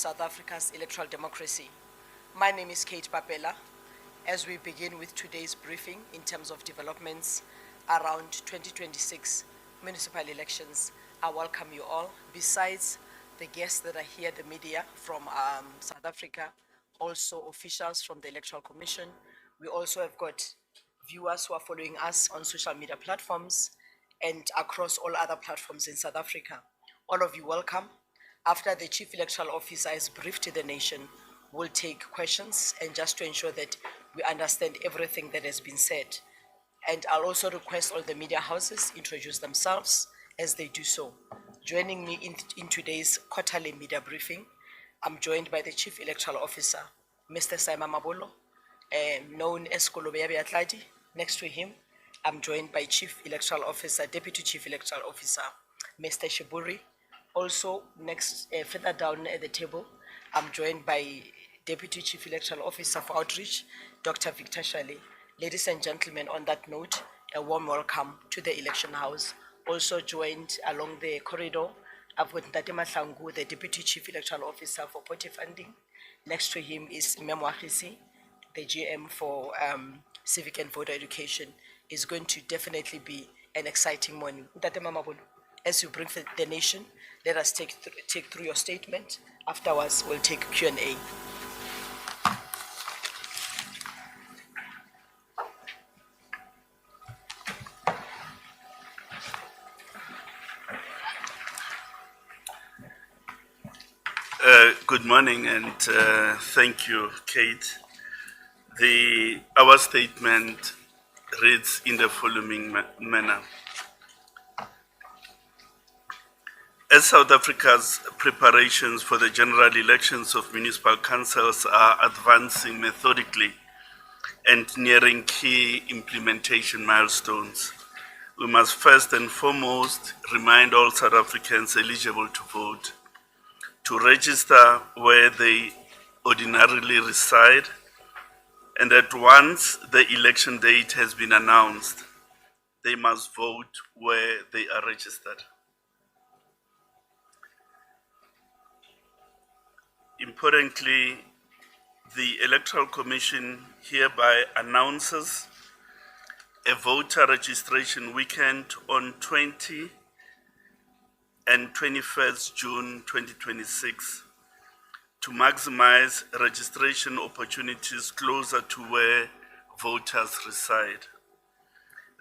South Africa's electoral democracy. My name is Kate Papela. As we begin with today's briefing in terms of developments around 2026 municipal elections, I welcome you all. Besides the guests that are here, the media from South Africa, also officials from the Electoral Commission, we also have got viewers who are following us on social media platforms and across all other platforms in South Africa. All of you welcome. After the Chief Electoral Officer has briefed the nation, we'll take questions, and just to ensure that we understand everything that has been said. And I'll also request all the media houses introduce themselves as they do so. Joining me in today's quarterly media briefing, I'm joined by the Chief Electoral Officer, Mr. Simon Mabolo, known as Kolobe Atladi. Next to him, I'm joined by Chief Electoral Officer, Deputy Chief Electoral Officer, Mr. Shiburi. Also, further down at the table, I'm joined by Deputy Chief Electoral Officer for Outreach, Dr. Victor Shale. Ladies and gentlemen, on that note, a warm welcome to the election house. Also joined along the corridor, I've got Ntate Mahlangu, the Deputy Chief Electoral Officer for Party Funding. Next to him is Memo Ahisi, the GM for Civic and Voter Education. Is going to definitely be an exciting morning. Ntate Mamabolo, as you bring the nation, let us take through your statement. Afterwards, we'll take Q&A. Good morning, and thank you, Kate. Our statement reads in the following manner. As South Africa's preparations for the general elections of municipal councils are advancing methodically and nearing key implementation milestones, we must first and foremost remind all South Africans eligible to vote to register where they ordinarily reside, and that once the election date has been announced, they must vote where they are registered. Importantly, the Electoral Commission hereby announces a voter registration weekend on 20 and 21st June 2026 to maximize registration opportunities closer to where voters reside.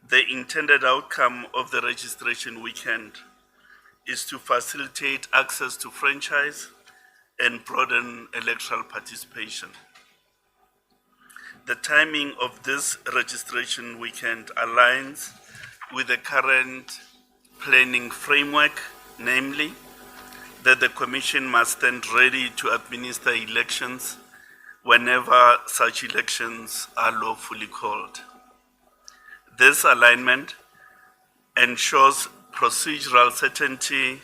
The intended outcome of the registration weekend is to facilitate access to franchise and broaden electoral participation. The timing of this registration weekend aligns with the current planning framework, namely, that the Commission must stand ready to administer elections whenever such elections are lawfully called. This alignment ensures procedural certainty,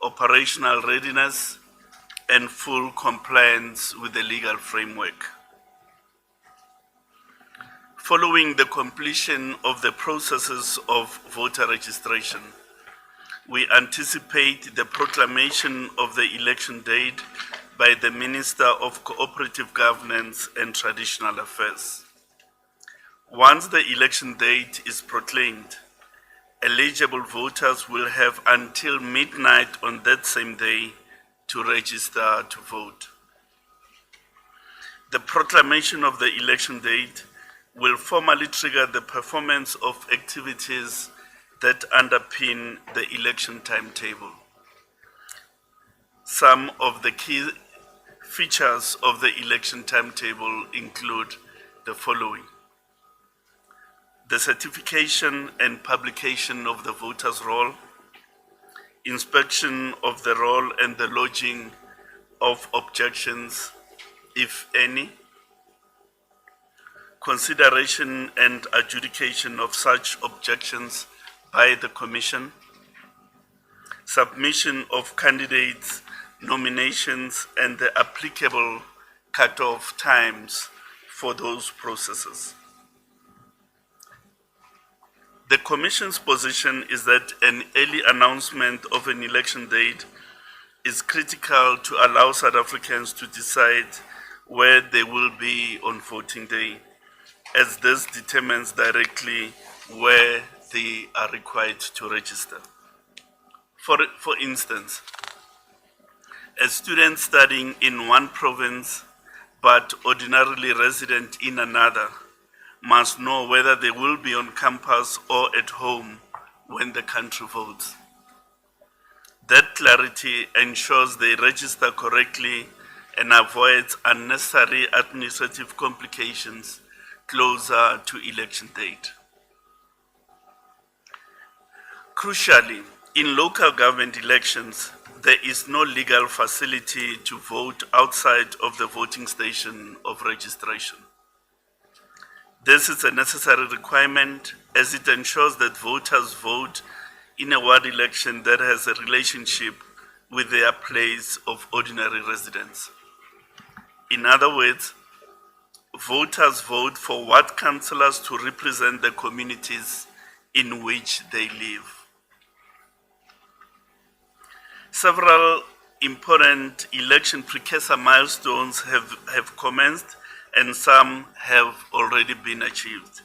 operational readiness, and full compliance with the legal framework. Following the completion of the processes of voter registration, we anticipate the proclamation of the election date by the Minister of Cooperative Governance and Traditional Affairs. Once the election date is proclaimed, eligible voters will have until midnight on that same day to register to vote. The proclamation of the election date will formally trigger the performance of activities that underpin the election timetable. Some of the key features of the election timetable include the following: the certification and publication of the voters' roll, inspection of the roll and the lodging of objections, if any, consideration and adjudication of such objections by the Commission, submission of candidates' nominations and the applicable cut-off times for those processes. The Commission's position is that an early announcement of an election date is critical to allow South Africans to decide where they will be on voting day, as this determines directly where they are required to register. For instance, a student studying in one province but ordinarily resident in another must know whether they will be on campus or at home when the country votes. That clarity ensures they register correctly and avoids unnecessary administrative complications closer to election date. Crucially, in local government elections, there is no legal facility to vote outside of the voting station of registration. This is a necessary requirement as it ensures that voters vote in a ward election that has a relationship with their place of ordinary residence. In other words, voters vote for ward councillors to represent the communities in which they live. Several important election precursor milestones have commenced and some have already been achieved.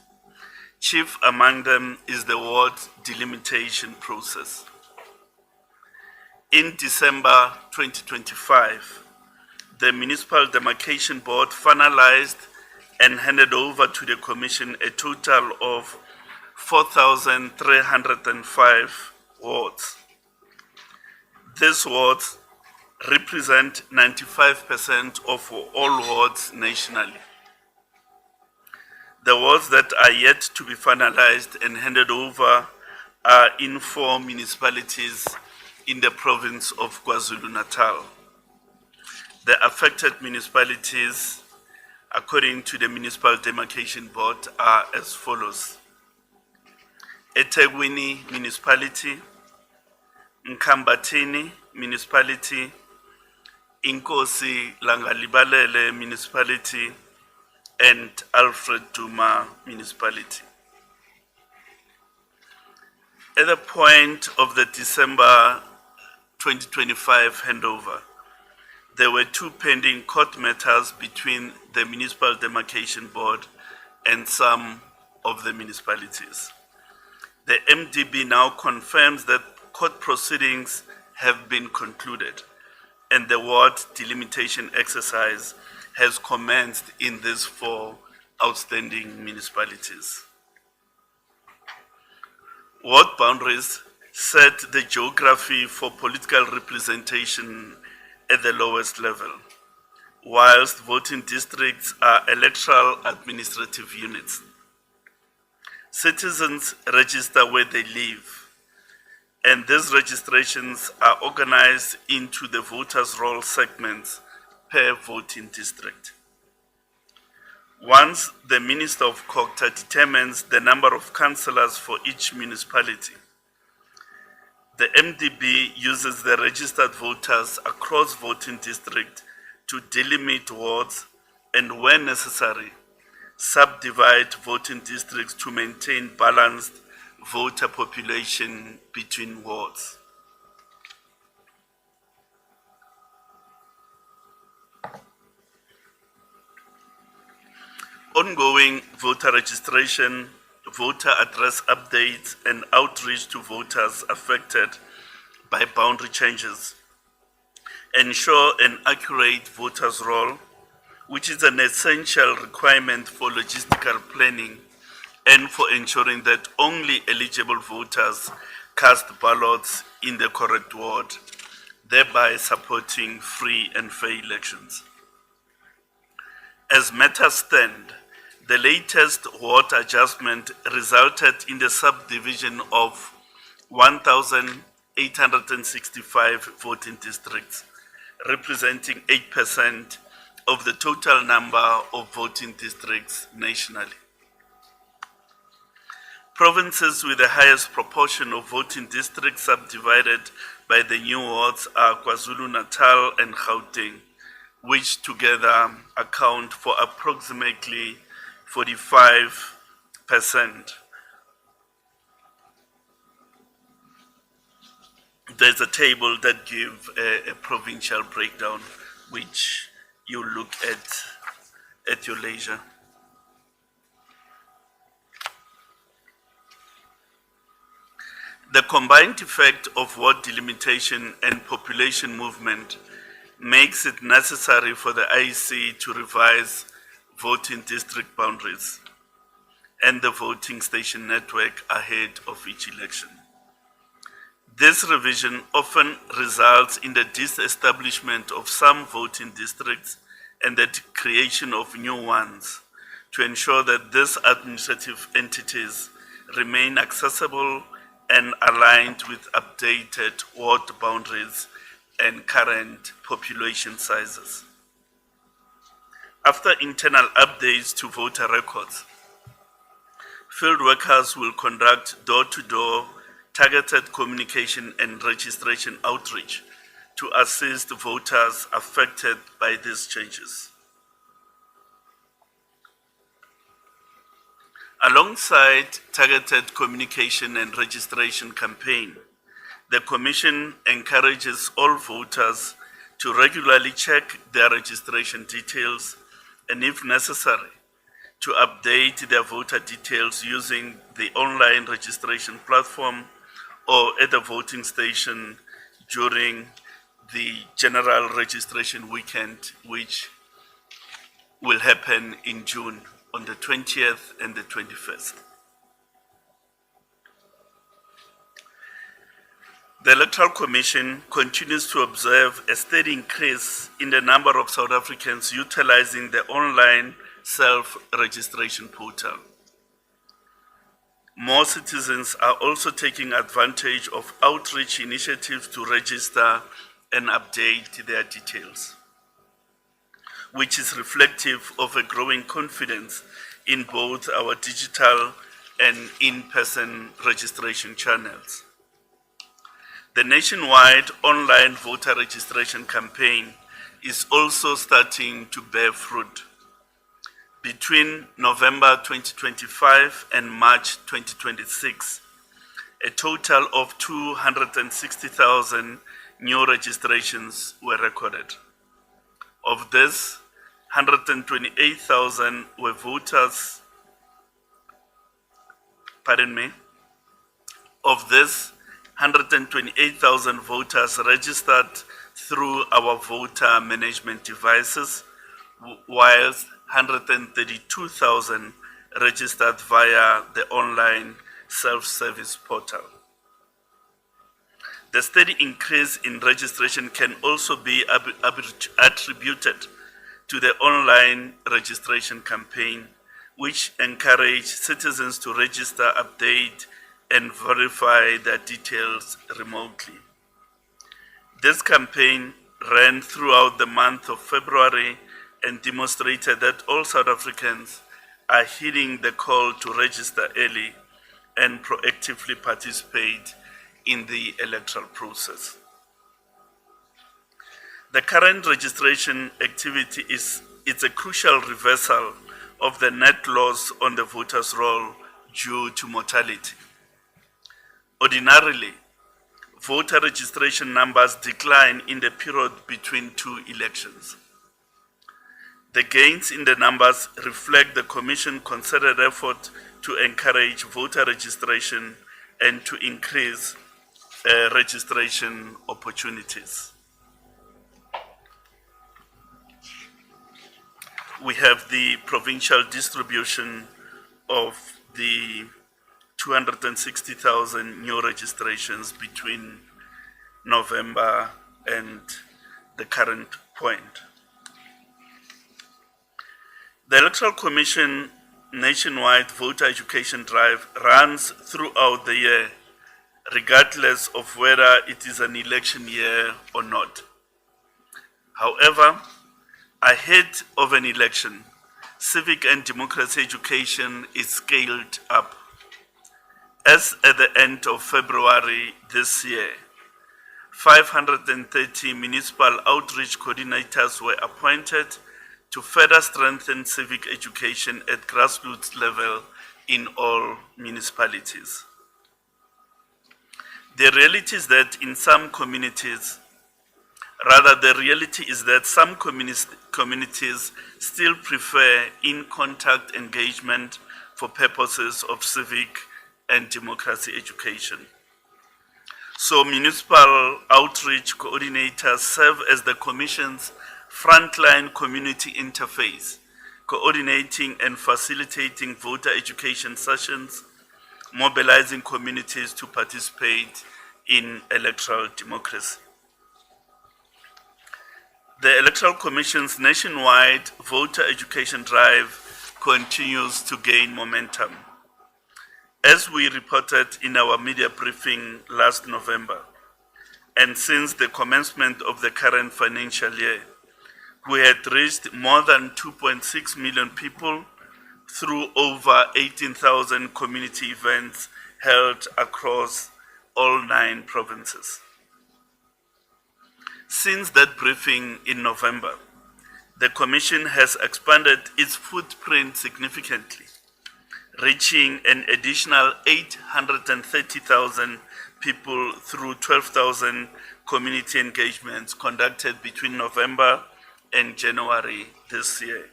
Chief among them is the ward delimitation process. In December 2025, the Municipal Demarcation Board finalized and handed over to the Commission a total of 4,305 wards. These wards represent 95% of all wards nationally. The wards that are yet to be finalized and handed over are in 4 municipalities in the province of KwaZulu-Natal. The affected municipalities, according to the Municipal Demarcation Board, are as follows: eThekwini Municipality, Mkambatini Municipality, Inkosi Langalibalele Municipality, and Alfred Duma Municipality. At the point of the December 2025 handover, there were 2 pending court matters between the Municipal Demarcation Board and some of the municipalities. The MDB now confirms that court proceedings have been concluded and the ward delimitation exercise has commenced in these 4 outstanding municipalities. Ward boundaries set the geography for political representation at the lowest level, whilst voting districts are electoral administrative units. Citizens register where they live, and these registrations are organized into the voters' roll segments per voting district. Once the Minister of COGTA determines the number of councillors for each municipality, the MDB uses the registered voters across voting districts to delimit wards and, when necessary, subdivide voting districts to maintain balanced voter population between wards. Ongoing voter registration, voter address updates, and outreach to voters affected by boundary changes ensure an accurate voters' roll, which is an essential requirement for logistical planning and for ensuring that only eligible voters cast ballots in the correct ward, thereby supporting free and fair elections. As matters stand, the latest ward adjustment resulted in the subdivision of 1,865 voting districts, representing 8% of the total number of voting districts nationally. Provinces with the highest proportion of voting districts subdivided by the new wards are KwaZulu-Natal and Gauteng, which together account for approximately 45%. there's a table that gives a provincial breakdown, which you look at your leisure. The combined effect of ward delimitation and population movement makes it necessary for the IEC to revise voting district boundaries and the voting station network ahead of each election. This revision often results in the disestablishment of some voting districts and the creation of new ones to ensure that these administrative entities remain accessible and aligned with updated ward boundaries and current population sizes. After internal updates to voter records, field workers will conduct door-to-door targeted communication and registration outreach to assist voters affected by these changes. Alongside targeted communication and registration campaign, the Commission encourages all voters to regularly check their registration details and, if necessary, to update their voter details using the online registration platform or at the voting station during the general registration weekend, which will happen in June on the 20th and the 21st. The Electoral Commission continues to observe a steady increase in the number of South Africans utilizing the online self-registration portal. More citizens are also taking advantage of outreach initiatives to register and update their details, which is reflective of a growing confidence in both our digital and in-person registration channels. The nationwide online voter registration campaign is also starting to bear fruit. Between November 2025 and March 2026, a total of 260,000 new registrations were recorded. Of this, 128,000 were voters, Of this, 128,000 voters registered through our voter management devices, whilst 132,000 registered via the online self-service portal. The steady increase in registration can also be attributed to the online registration campaign, which encouraged citizens to register, update, and verify their details remotely. This campaign ran throughout the month of February and demonstrated that all South Africans are heeding the call to register early and proactively participate in the electoral process. The current registration activity is a crucial reversal of the net loss on the voters' roll due to mortality. Ordinarily, voter registration numbers decline in the period between two elections. The gains in the numbers reflect the Commission's concerted effort to encourage voter registration and to increase registration opportunities. We have the provincial distribution of the 260,000 new registrations between November and the current point. The Electoral Commission nationwide voter education drive runs throughout the year, regardless of whether it is an election year or not. However, ahead of an election, civic and democracy education is scaled up. As at the end of February this year, 530 municipal outreach coordinators were appointed to further strengthen civic education at grassroots level in all municipalities. The reality is that in some communities, rather the reality is that some communities still prefer in-contact engagement for purposes of civic and democracy education. So municipal outreach coordinators serve as the Commission's frontline community interface, coordinating and facilitating voter education sessions, mobilizing communities to participate in electoral democracy. The Electoral Commission's nationwide voter education drive continues to gain momentum. As we reported in our media briefing last November, and since the commencement of the current financial year, we had reached more than 2.6 million people through over 18,000 community events held across all 9 provinces. Since that briefing in November, the Commission has expanded its footprint significantly, reaching an additional 830,000 people through 12,000 community engagements conducted between November and January this year.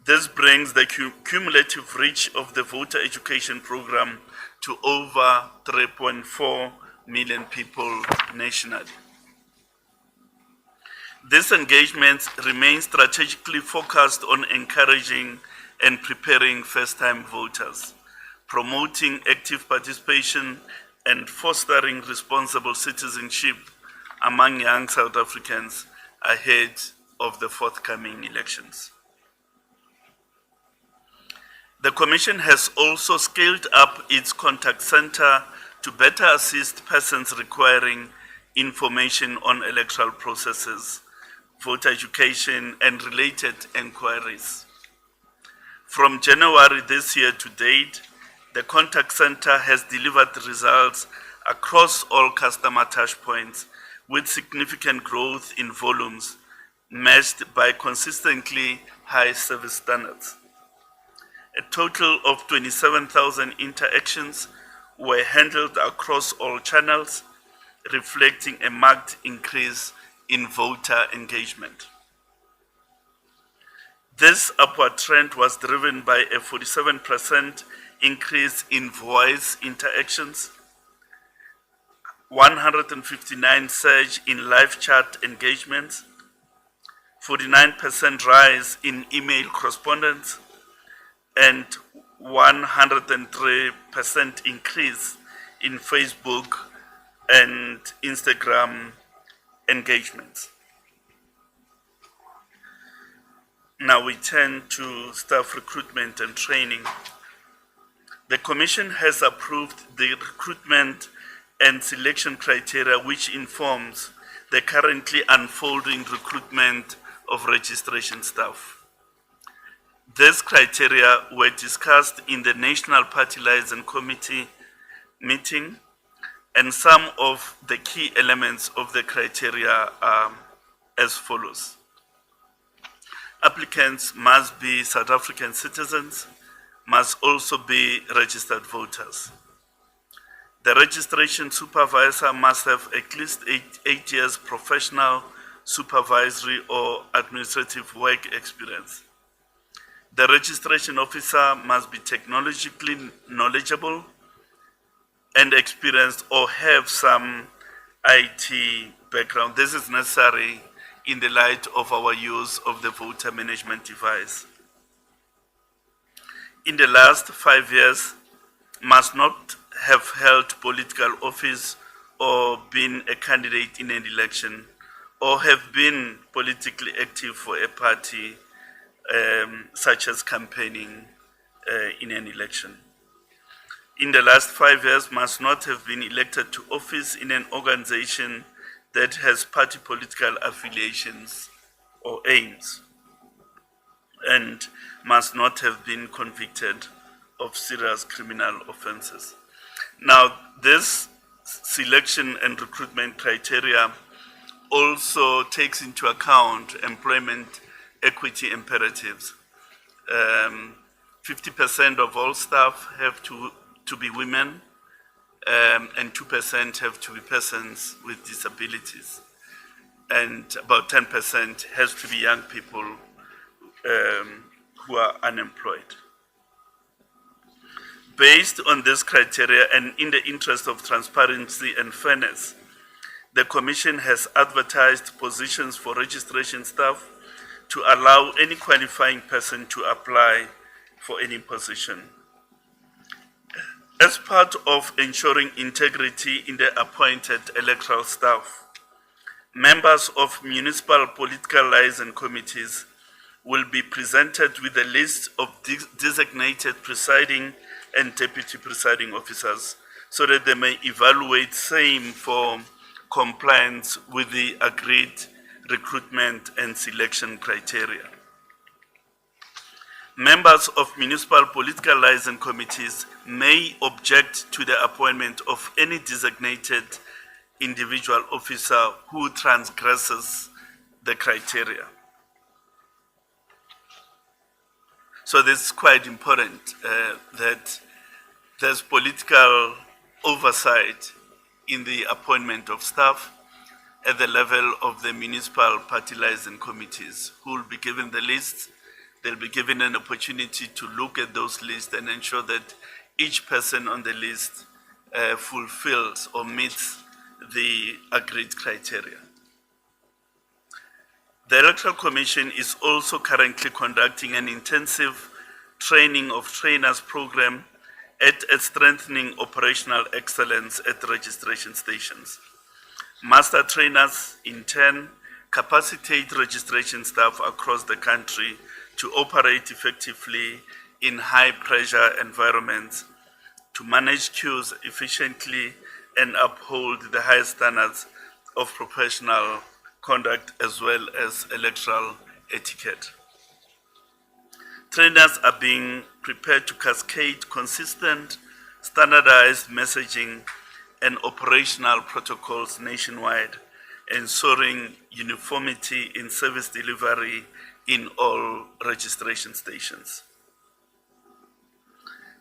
This brings the cumulative reach of the voter education program to over 3.4 million people nationally. This engagement remains strategically focused on encouraging and preparing first-time voters, promoting active participation and fostering responsible citizenship among young South Africans ahead of the forthcoming elections. The Commission has also scaled up its contact center to better assist persons requiring information on electoral processes, voter education, and related enquiries. From January this year to date, the contact center has delivered results across all customer touchpoints with significant growth in volumes matched by consistently high service standards. A total of 27,000 interactions were handled across all channels, reflecting a marked increase in voter engagement. This upward trend was driven by a 47% increase in voice interactions, 159 surge in live chat engagements, 49% rise in email correspondence, and 103% increase in Facebook and Instagram engagements. Now we turn to staff recruitment and training. The Commission has approved the recruitment and selection criteria which informs the currently unfolding recruitment of registration staff. These criteria were discussed in the National Party Liaison Committee meeting, and some of the key elements of the criteria are as follows. Applicants must be South African citizens, must also be registered voters. The registration supervisor must have at least 8 years professional, supervisory or administrative work experience. The registration officer must be technologically knowledgeable and experienced or have some IT background. This is necessary in the light of our use of the voter management device. In the last 5 years, must not have held political office or been a candidate in an election or have been politically active for a party such as campaigning in an election. In the last 5 years, must not have been elected to office in an organization that has party political affiliations or aims, and must not have been convicted of serious criminal offenses. Now, this selection and recruitment criteria also takes into account employment equity imperatives. 50% of all staff have to be women, and 2% have to be persons with disabilities, and about 10% has to be young people who are unemployed. Based on this criteria and in the interest of transparency and fairness, the Commission has advertised positions for registration staff to allow any qualifying person to apply for any position. As part of ensuring integrity in the appointed electoral staff, members of municipal political liaison committees will be presented with a list of designated presiding and deputy presiding officers so that they may evaluate same for compliance with the agreed recruitment and selection criteria. Members of municipal political liaison committees may object to the appointment of any designated individual officer who transgresses the criteria. So this is quite important that there's political oversight in the appointment of staff at the level of the municipal party liaison committees, who will be given the lists. They'll be given an opportunity to look at those lists and ensure that each person on the list fulfills or meets the agreed criteria. The Electoral Commission is also currently conducting an intensive training of trainers program at strengthening operational excellence at registration stations. Master trainers, in turn, capacitate registration staff across the country to operate effectively in high-pressure environments, to manage queues efficiently and uphold the highest standards of professional conduct as well as electoral etiquette. Trainers are being prepared to cascade consistent, standardized messaging and operational protocols nationwide, ensuring uniformity in service delivery in all registration stations.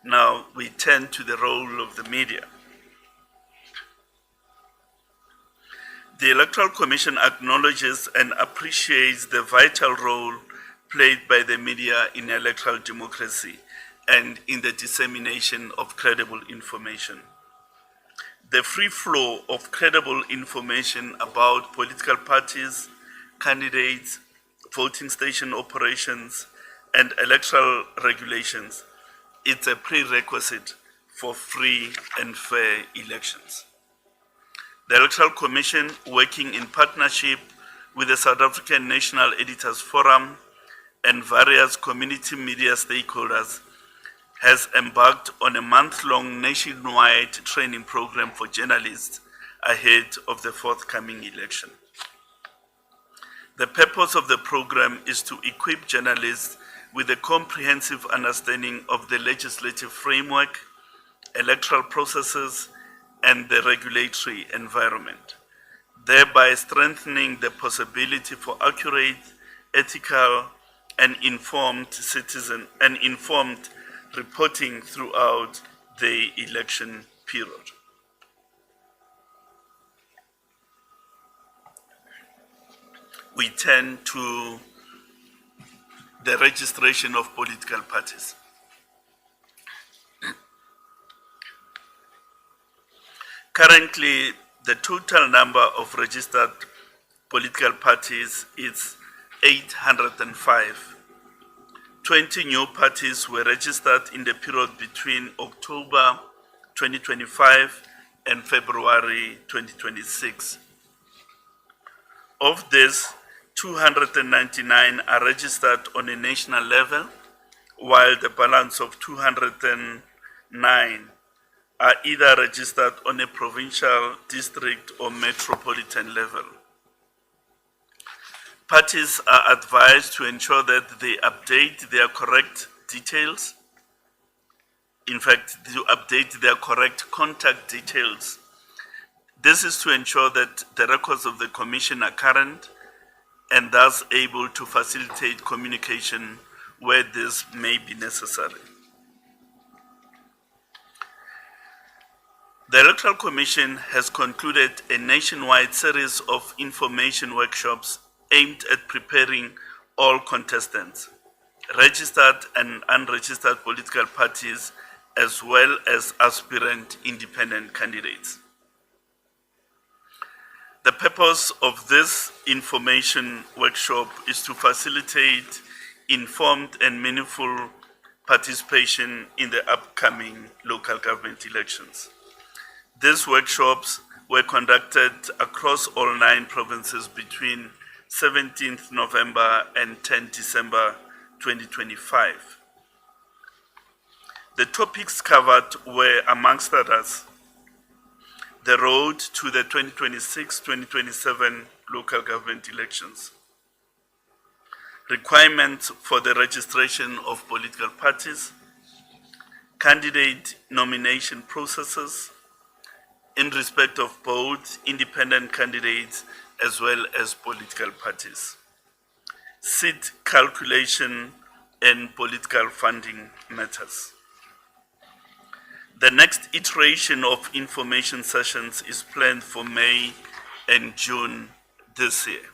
Now we turn to the role of the media. The Electoral Commission acknowledges and appreciates the vital role played by the media in electoral democracy and in the dissemination of credible information. The free flow of credible information about political parties, candidates, voting station operations, and electoral regulations is a prerequisite for free and fair elections. The Electoral Commission, working in partnership with the South African National Editors Forum and various community media stakeholders, has embarked on a month-long nationwide training program for journalists ahead of the forthcoming election. The purpose of the program is to equip journalists with a comprehensive understanding of the legislative framework, electoral processes, and the regulatory environment, thereby strengthening the possibility for accurate, ethical, and informed reporting throughout the election period. We turn to the registration of political parties. Currently, the total number of registered political parties is 805. 20 new parties were registered in the period between October 2025 and February 2026. Of this, 299 are registered on a national level, while the balance of 209 are either registered on a provincial, district, or metropolitan level. Parties are advised to ensure that they update their correct details. In fact, to update their correct contact details. This is to ensure that the records of the Commission are current and thus able to facilitate communication where this may be necessary. The Electoral Commission has concluded a nationwide series of information workshops aimed at preparing all contestants, registered and unregistered political parties, as well as aspirant independent candidates. The purpose of this information workshop is to facilitate informed and meaningful participation in the upcoming local government elections. These workshops were conducted across all 9 provinces between 17th November and 10 December 2025. The topics covered were, amongst others, the road to the 2026-2027 local government elections, requirements for the registration of political parties, candidate nomination processes in respect of both independent candidates as well as political parties, seat calculation and political funding matters. The next iteration of information sessions is planned for May and June this year.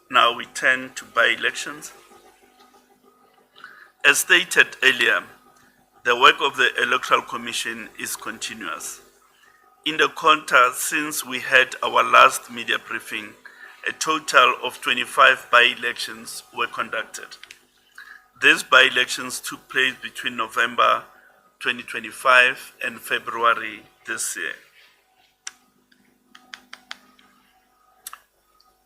Now we turn to by-elections. As stated earlier, the work of the Electoral Commission is continuous. In the quarter since we had our last media briefing, a total of 25 by-elections were conducted. These by-elections took place between November 2025 and February this year.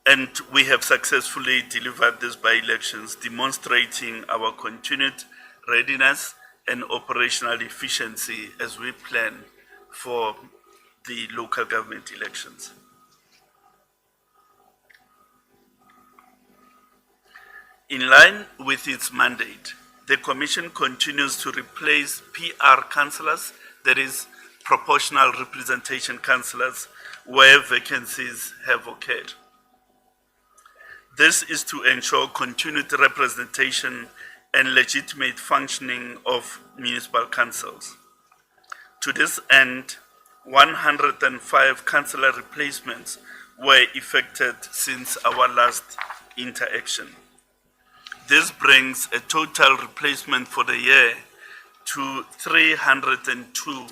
And we have successfully delivered these by-elections, demonstrating our continued readiness and operational efficiency as we plan for the local government elections. In line with its mandate, the Commission continues to replace PR councillors, that is, proportional representation councillors, where vacancies have occurred. This is to ensure continued representation and legitimate functioning of municipal councils. To this end, 105 councillor replacements were effected since our last interaction. This brings a total replacement for the year to 302.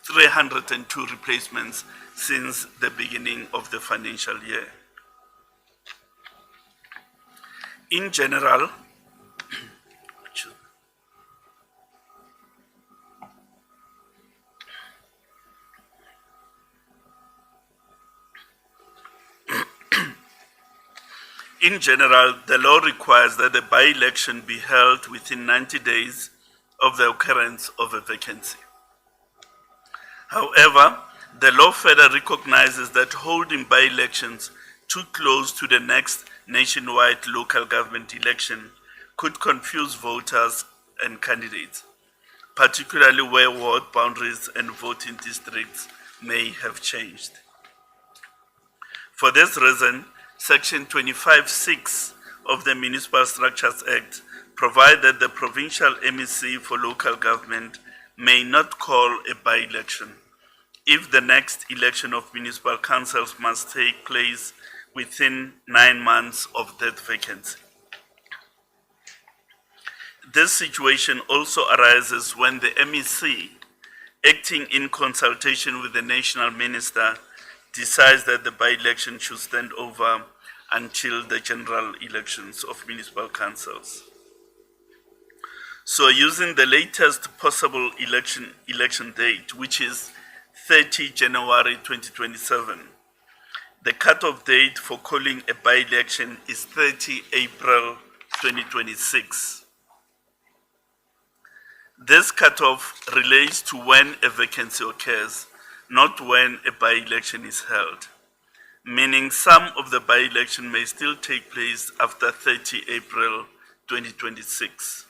302 replacements since the beginning of the financial year. In general, the law requires that the by-election be held within 90 days of the occurrence of a vacancy. However, the law further recognizes that holding by-elections too close to the next nationwide local government election could confuse voters and candidates, particularly where ward boundaries and voting districts may have changed. For this reason, Section 25(6) of the Municipal Structures Act provides that the provincial MEC for local government may not call a by-election if the next election of municipal councils must take place within 9 months of that vacancy. This situation also arises when the MEC, acting in consultation with the national minister, decides that the by-election should stand over until the general elections of municipal councils. So using the latest possible election date, which is 30 January 2027, the cutoff date for calling a by-election is 30 April 2026. This cutoff relates to when a vacancy occurs, not when a by-election is held, meaning some of the by-election may still take place after 30 April 2026.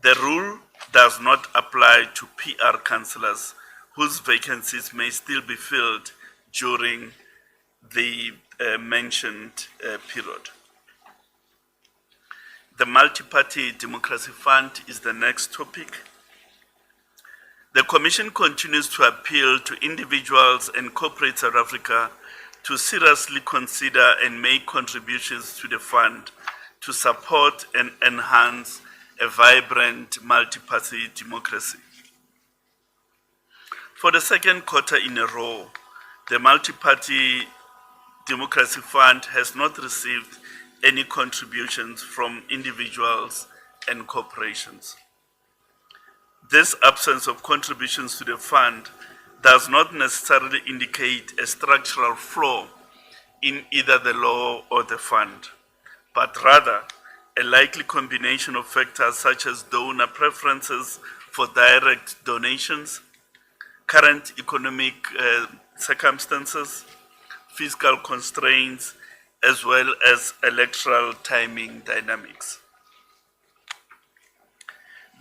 The rule does not apply to PR councillors whose vacancies may still be filled during the mentioned period. The Multi-Party Democracy Fund is the next topic. The Commission continues to appeal to individuals and corporate South Africa to seriously consider and make contributions to the fund to support and enhance a vibrant multi-party democracy. For the second quarter in a row, the Multi-Party Democracy Fund has not received any contributions from individuals and corporations. This absence of contributions to the fund does not necessarily indicate a structural flaw in either the law or the fund, but rather a likely combination of factors such as donor preferences for direct donations, current economic circumstances, fiscal constraints, as well as electoral timing dynamics.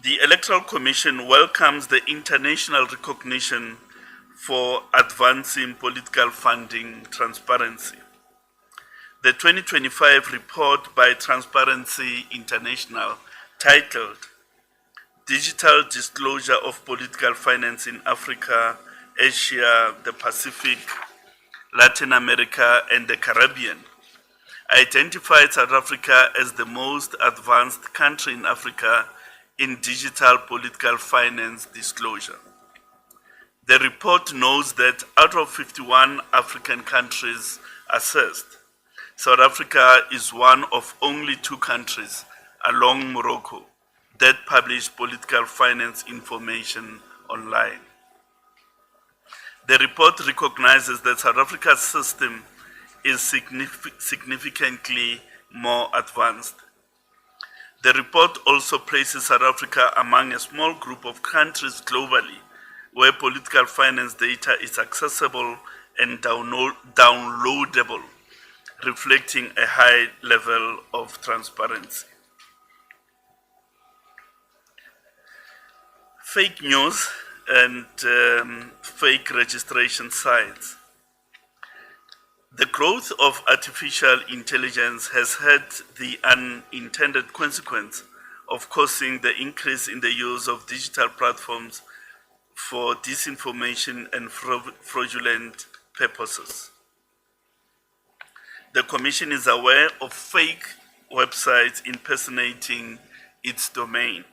The Electoral Commission welcomes the international recognition for advancing political funding transparency. The 2025 report by Transparency International, titled Digital Disclosure of Political Finance in Africa, Asia, the Pacific, Latin America, and the Caribbean, identified South Africa as the most advanced country in Africa in digital political finance disclosure. The report notes that out of 51 African countries assessed, South Africa is one of only 2 countries, along Morocco, that publish political finance information online. The report recognizes that South Africa's system is significantly more advanced. The report also places South Africa among a small group of countries globally where political finance data is accessible and downloadable, reflecting a high level of transparency. Fake news and fake registration sites. The growth of artificial intelligence has had the unintended consequence of causing the increase in the use of digital platforms for disinformation and fraudulent purposes. The Commission is aware of fake websites impersonating its domain.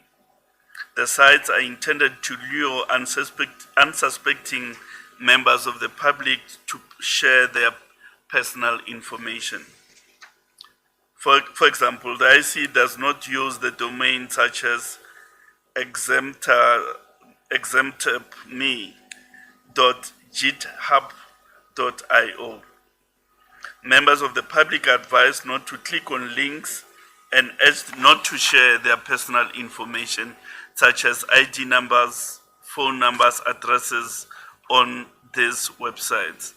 The sites are intended to lure unsuspecting members of the public to share their personal information. For example, the IEC does not use the domain such as exemptme.github.io. Members of the public are advised not to click on links and urged not to share their personal information such as ID numbers, phone numbers, addresses on these websites.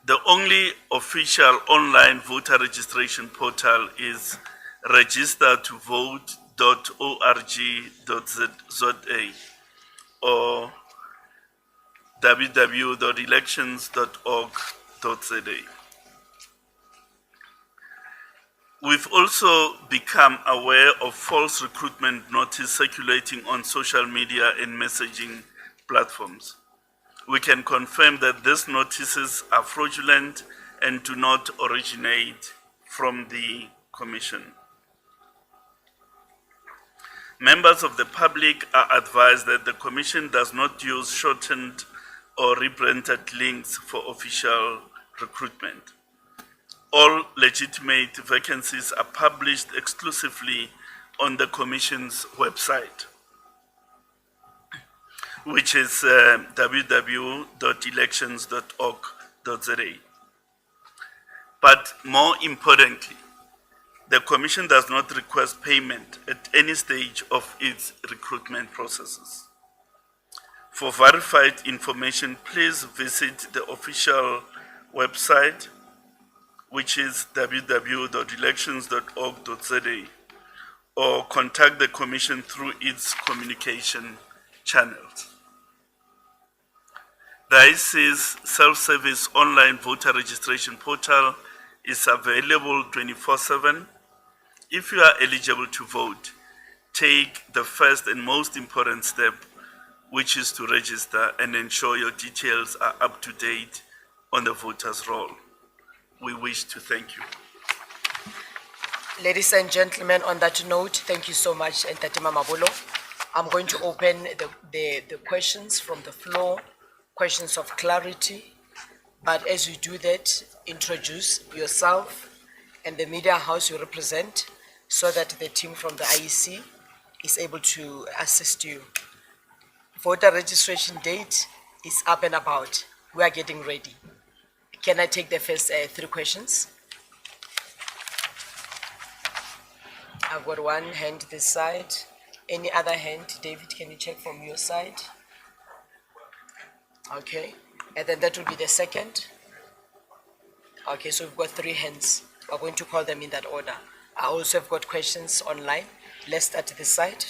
The only official online voter registration portal is registertovote.org.za or www.elections.org.za. We've also become aware of false recruitment notices circulating on social media and messaging platforms. We can confirm that these notices are fraudulent and do not originate from the Commission. Members of the public are advised that the Commission does not use shortened or rebranded links for official recruitment. All legitimate vacancies are published exclusively on the Commission's website, which is www.elections.org.za. But more importantly, the Commission does not request payment at any stage of its recruitment processes. For verified information, please visit the official website, which is www.elections.org.za, or contact the Commission through its communication channels. The IEC's self-service online voter registration portal is available 24/7 If you are eligible to vote, take the first and most important step, which is to register and ensure your details are up to date on the voters' roll. We wish to thank you. Ladies and gentlemen, on that note, thank you so much, Ntate Mamabolo. I'm going to open the questions from the floor, questions of clarity. But as you do that, introduce yourself and the media house you represent so that the team from the IEC is able to assist you. Voter registration date is up and about. We are getting ready. Can I take the first 3 questions? I've got one hand this side. Any other hand? David, can you check from your side? Okay. And then that will be the second. Okay, so we've got 3 hands. We're going to call them in that order. I also have got questions online. Let's start this side.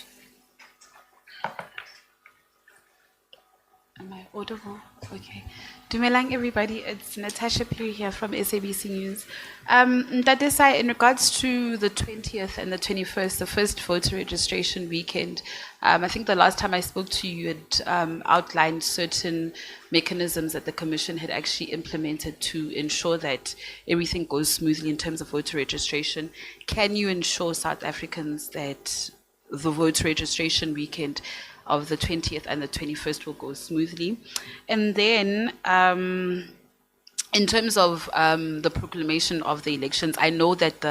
Am I audible? Okay. Dumelang everybody, it's Natasha Piri here from SABC News. Ndadesai, in regards to the 20th and the 21st, the first voter registration weekend, I think the last time I spoke to you had outlined certain mechanisms that the Commission had actually implemented to ensure that everything goes smoothly in terms of voter registration. Can you ensure South Africans that the voter registration weekend of the 20th and the 21st will go smoothly? And then in terms of the proclamation of the elections, I know that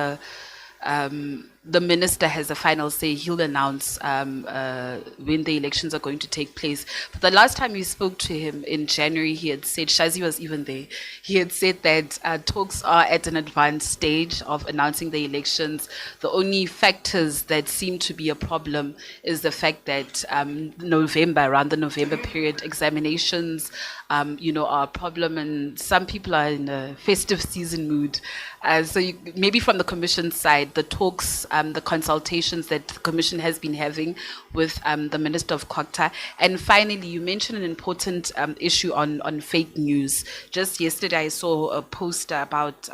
the minister has a final say. He'll announce when the elections are going to take place. But the last time we spoke to him in January, he had said, Shazi was even there, he had said that talks are at an advanced stage of announcing the elections. The only factors that seem to be a problem is the fact that around the November period, examinations, are a problem, and some people are in a festive season mood. Maybe from the Commission side, the talks, the consultations that the Commission has been having with the Minister of Kwakta. And finally, you mentioned an important issue on fake news. Just yesterday, I saw a poster about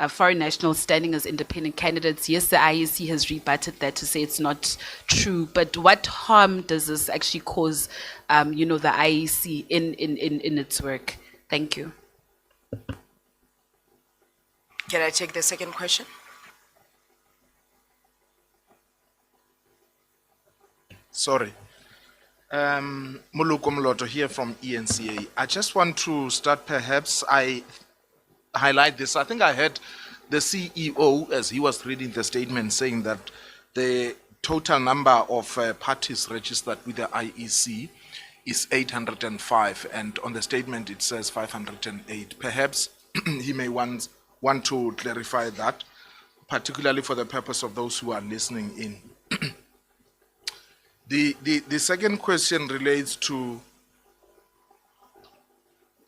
foreign nationals standing as independent candidates. Yes, the IEC has rebutted that to say it's not true. But what harm does this actually cause, the IEC in its work? Thank you. Can I take the second question? Sorry. Muluko Mloto here from ENCA. I just want to start, perhaps I highlight this. I think I heard the CEO, as he was reading the statement, saying that the total number of parties registered with the IEC is 805, and on the statement it says 508. Perhaps he may want to clarify that, particularly for the purpose of those who are listening in. The second question relates to,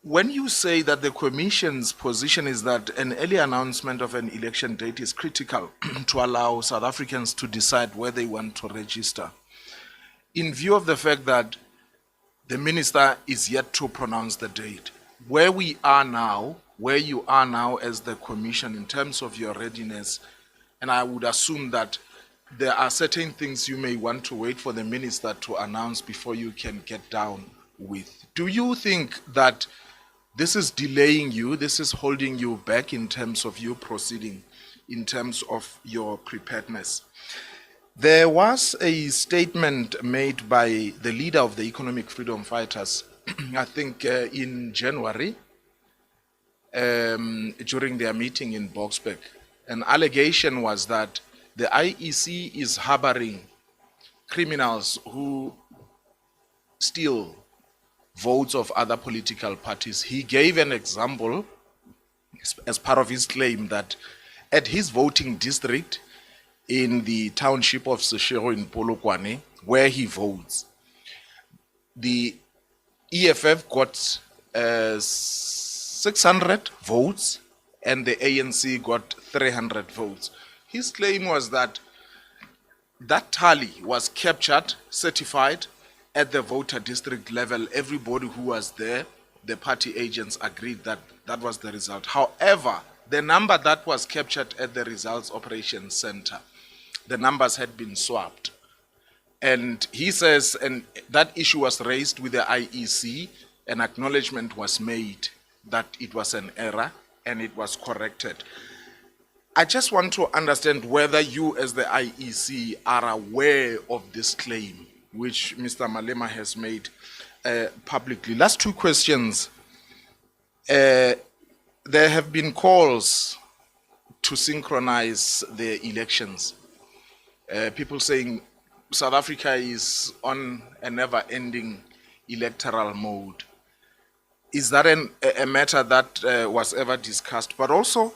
when you say that the Commission's position is that an early announcement of an election date is critical to allow South Africans to decide where they want to register, in view of the fact that the Minister is yet to pronounce the date, where you are now as the Commission in terms of your readiness, and I would assume that there are certain things you may want to wait for the Minister to announce before you can get down with. Do you think that this is delaying you, this is holding you back in terms of you proceeding, in terms of your preparedness? There was a statement made by the leader of the Economic Freedom Fighters, I think in January, during their meeting in Boksburg. An allegation was that the IEC is harboring criminals who steal votes of other political parties. He gave an example as part of his claim that at his voting district in the township of Seshego in Polokwane, where he votes, the EFF got 600 votes and the ANC got 300 votes. His claim was that that tally was captured, certified at the voter district level. Everybody who was there, the party agents agreed that that was the result. However, the number that was captured at the Results Operations Center, the numbers had been swapped. And he says, and that issue was raised with the IEC, an acknowledgement was made that it was an error and it was corrected. I just want to understand whether you as the IEC are aware of this claim, which Mr. Malema has made publicly. Last two questions. There have been calls to synchronize the elections. People saying South Africa is on a never-ending electoral mode. Is that a matter that was ever discussed? But also,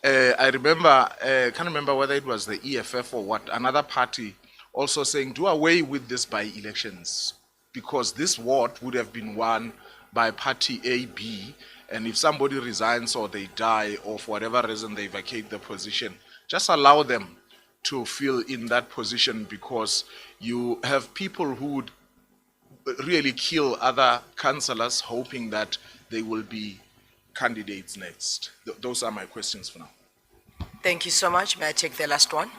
I remember, can't remember whether it was the EFF or what, another party also saying, do away with this by-elections, because this ward would have been won by party A, B, and if somebody resigns or they die or for whatever reason they vacate the position, just allow them to fill in that position, because you have people who would really kill other councillors hoping that they will be candidates next. Those are my questions for now. Thank you so much. May I take the last one?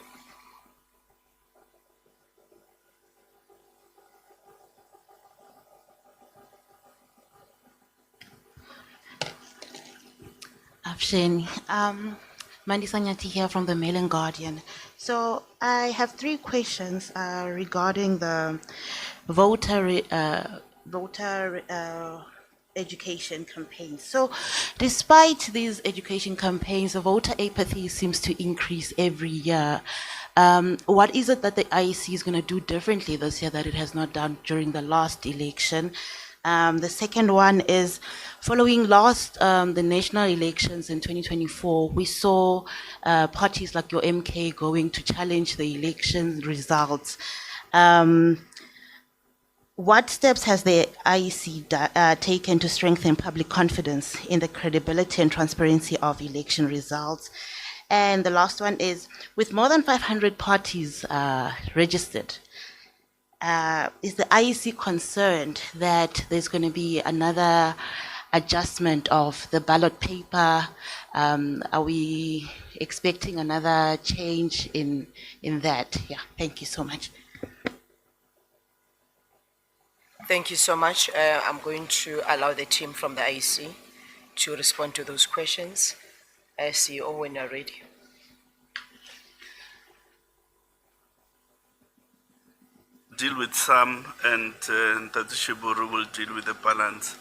Afshin, Mandisa Nyati here from the Mail and Guardian. So I have three questions regarding the voter education campaigns. So despite these education campaigns, the voter apathy seems to increase every year. What is it that the IEC is going to do differently this year that it has not done during the last election? The second one is, following the national elections in 2024, we saw parties like your MK going to challenge the election results. What steps has the IEC taken to strengthen public confidence in the credibility and transparency of election results? And the last one is, with more than 500 parties registered, is the IEC concerned that there's going to be another adjustment of the ballot paper? Are we expecting another change in that? Yeah, thank you so much. Thank you so much. I'm going to allow the team from the IEC to respond to those questions. CEO, when you're ready. Deal with some, and Tati Shiburu will deal with the balance.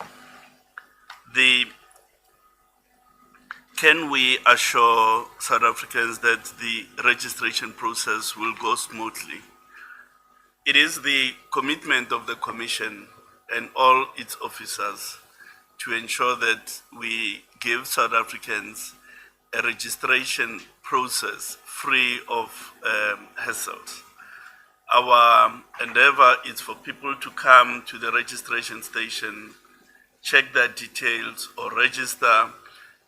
Can we assure South Africans that the registration process will go smoothly? It is the commitment of the Commission and all its officers to ensure that we give South Africans a registration process free of hassles. Our endeavor is for people to come to the registration station, check their details or register,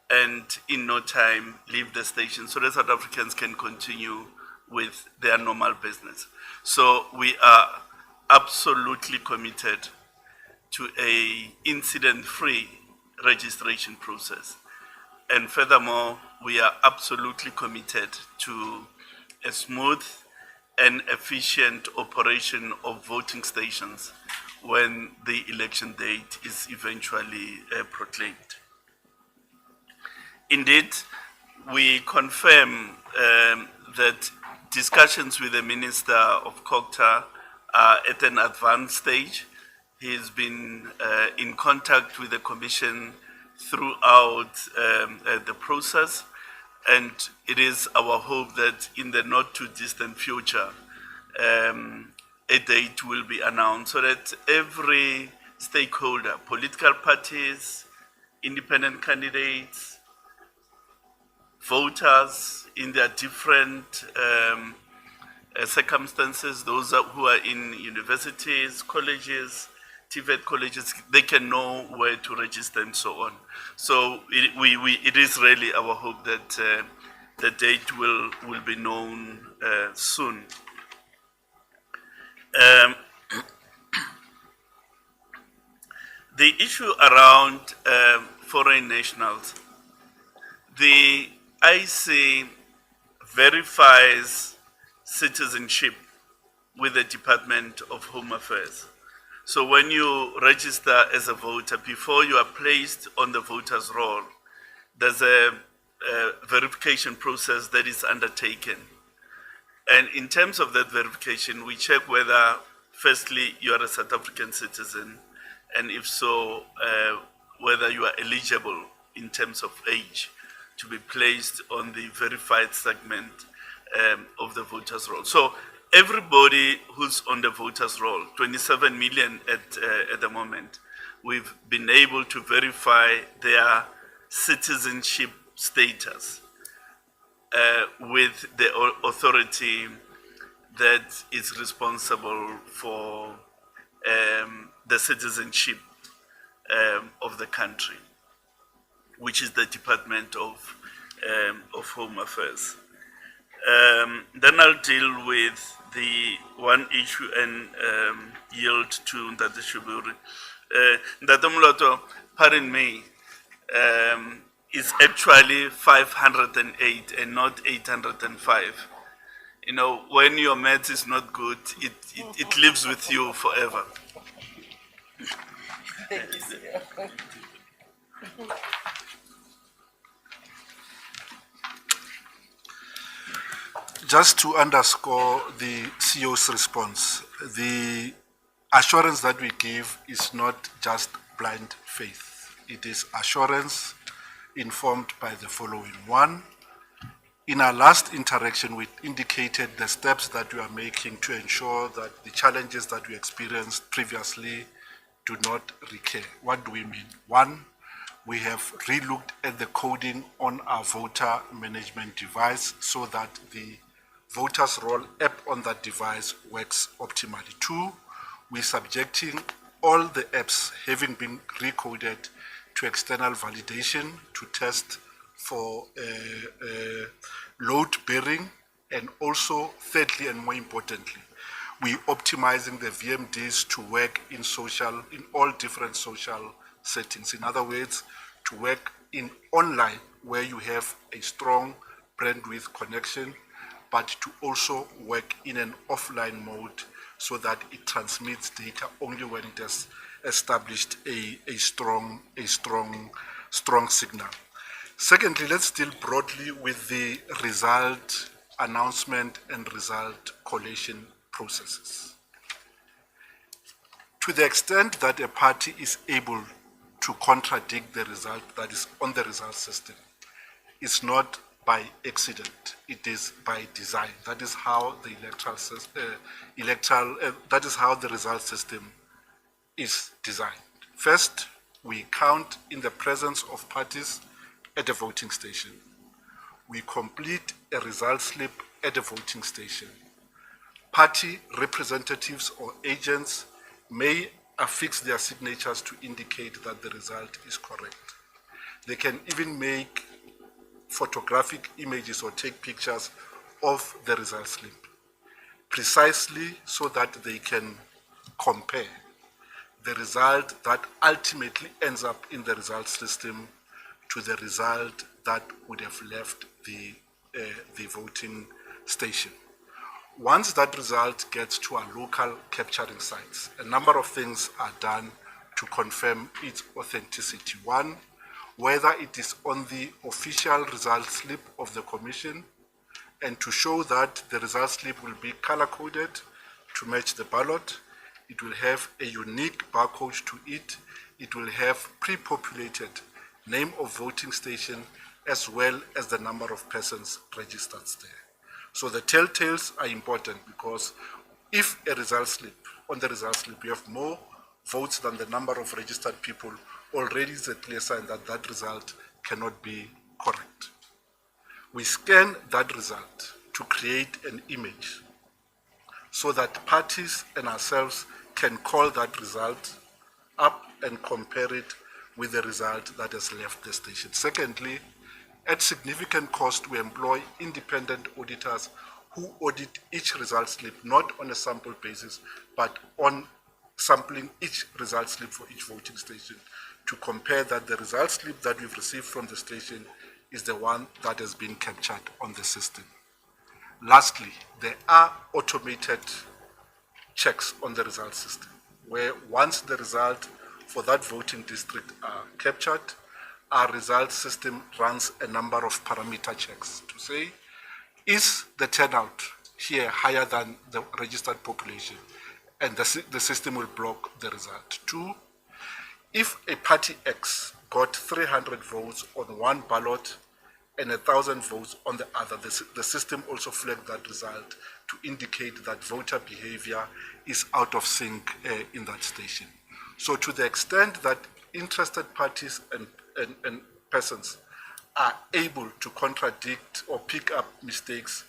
and in no time leave the station so that South Africans can continue with their normal business. So we are absolutely committed to a incident-free registration process. And furthermore, we are absolutely committed to a smooth and efficient operation of voting stations when the election date is eventually proclaimed. Indeed, we confirm that discussions with the Minister of COGTA are at an advanced stage. He has been in contact with the Commission throughout the process, and it is our hope that in the not too distant future, a date will be announced so that every stakeholder, political parties, independent candidates, voters in their different circumstances, those who are in universities, colleges, TVET colleges, they can know where to register and so on. So it is really our hope that the date will be known soon. The issue around foreign nationals, the IEC verifies citizenship with the Department of Home Affairs. So when you register as a voter, before you are placed on the voter's roll, there's a verification process that is undertaken. And in terms of that verification, we check whether, firstly, you are a South African citizen, and if so, whether you are eligible in terms of age to be placed on the verified segment of the voters' roll. So everybody who's on the voters' roll, 27 million at the moment, we've been able to verify their citizenship status with the authority that is responsible for the citizenship of the country, which is the Department of Home Affairs. Then I'll deal with the one issue and yield to Ndate Shuburi. Ndate Moloto, pardon me, is actually 508 and not 805. You know, when your math is not good, it lives with you forever. Just to underscore the CEO's response, the assurance that we give is not just blind faith. It is assurance informed by the following. One, in our last interaction, we indicated the steps that we are making to ensure that the challenges that we experienced previously do not recur. What do we mean? One, we have re-looked at the coding on our voter management device so that the voters roll app on that device works optimally. Two, we're subjecting all the apps having been recoded to external validation to test for load bearing, and also thirdly and more importantly, we're optimizing the VMDs to work in all different social settings. In other words, to work in online where you have a strong bandwidth connection, but to also work in an offline mode so that it transmits data only when it has established a strong signal. Secondly, let's deal broadly with the result announcement and result collation processes. To the extent that a party is able to contradict the result that is on the result system, it's not by accident, it is by design. That is how the that is how the result system is designed. First, we count in the presence of parties at a voting station. We complete a result slip at a voting station. Party representatives or agents may affix their signatures to indicate that the result is correct. They can even make photographic images or take pictures of the result slip, precisely so that they can compare the result that ultimately ends up in the result system to the result that would have left the voting station. Once that result gets to our local capturing sites, a number of things are done to confirm its authenticity. One, whether it is on the official result slip of the commission, and to show that the result slip will be color-coded to match the ballot. It will have a unique barcode to it. It will have pre-populated name of voting station as well as the number of persons registered there. So the telltales are important because if a result slip, on the result slip, you have more votes than the number of registered people, already is a clear sign that that result cannot be correct. We scan that result to create an image so that parties and ourselves can call that result up and compare it with the result that has left the station. Secondly, at significant cost, we employ independent auditors who audit each result slip, not on a sample basis, but on sampling each result slip for each voting station to compare that the result slip that we've received from the station is the one that has been captured on the system. Lastly, there are automated checks on the result system, where once the result for that voting district are captured, our result system runs a number of parameter checks to say, is the turnout here higher than the registered population? And the system will block the result. 2, if a party X got 300 votes on one ballot and 1,000 votes on the other, the system also flagged that result to indicate that voter behavior is out of sync in that station. So to the extent that interested parties and persons are able to contradict or pick up mistakes,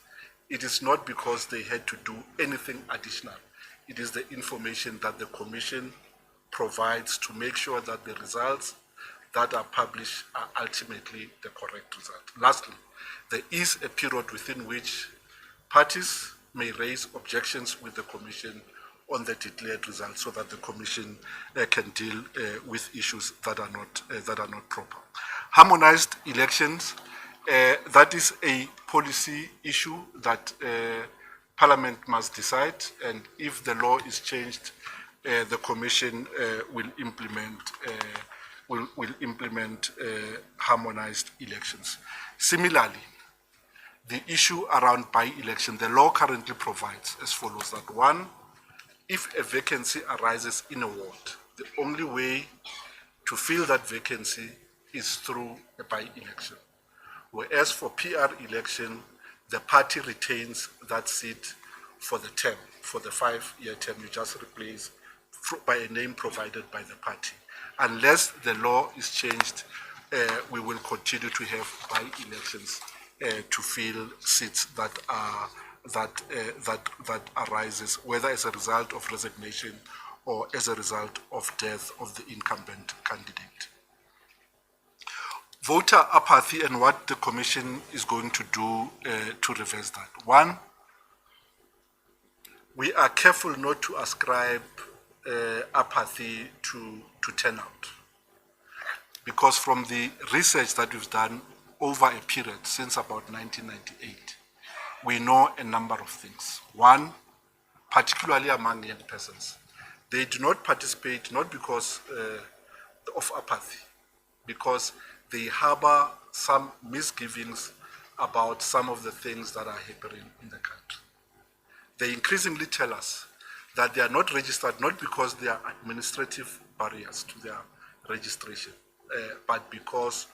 it is not because they had to do anything additional. It is the information that the Commission provides to make sure that the results that are published are ultimately the correct result. Lastly, there is a period within which parties may raise objections with the Commission on the declared results so that the Commission can deal with issues that are not proper. Harmonized elections, that is a policy issue that Parliament must decide, and if the law is changed, the Commission will implement harmonized elections. Similarly, the issue around by-election, the law currently provides as follows: that 1, if a vacancy arises in a ward, the only way to fill that vacancy is through a by-election. Whereas for PR election, the party retains that seat for the term, for the 5-year term. You just replace by a name provided by the party. Unless the law is changed, we will continue to have by-elections to fill seats that arises, whether as a result of resignation or as a result of death of the incumbent candidate. Voter apathy and what the Commission is going to do to reverse that. 1, we are careful not to ascribe apathy to turnout, because from the research that we've done over a period since about 1998, we know a number of things. 1, particularly among young persons, they do not participate not because of apathy, because they harbor some misgivings about some of the things that are happening in the country. They increasingly tell us that they are not registered not because there are administrative barriers to their registration, but because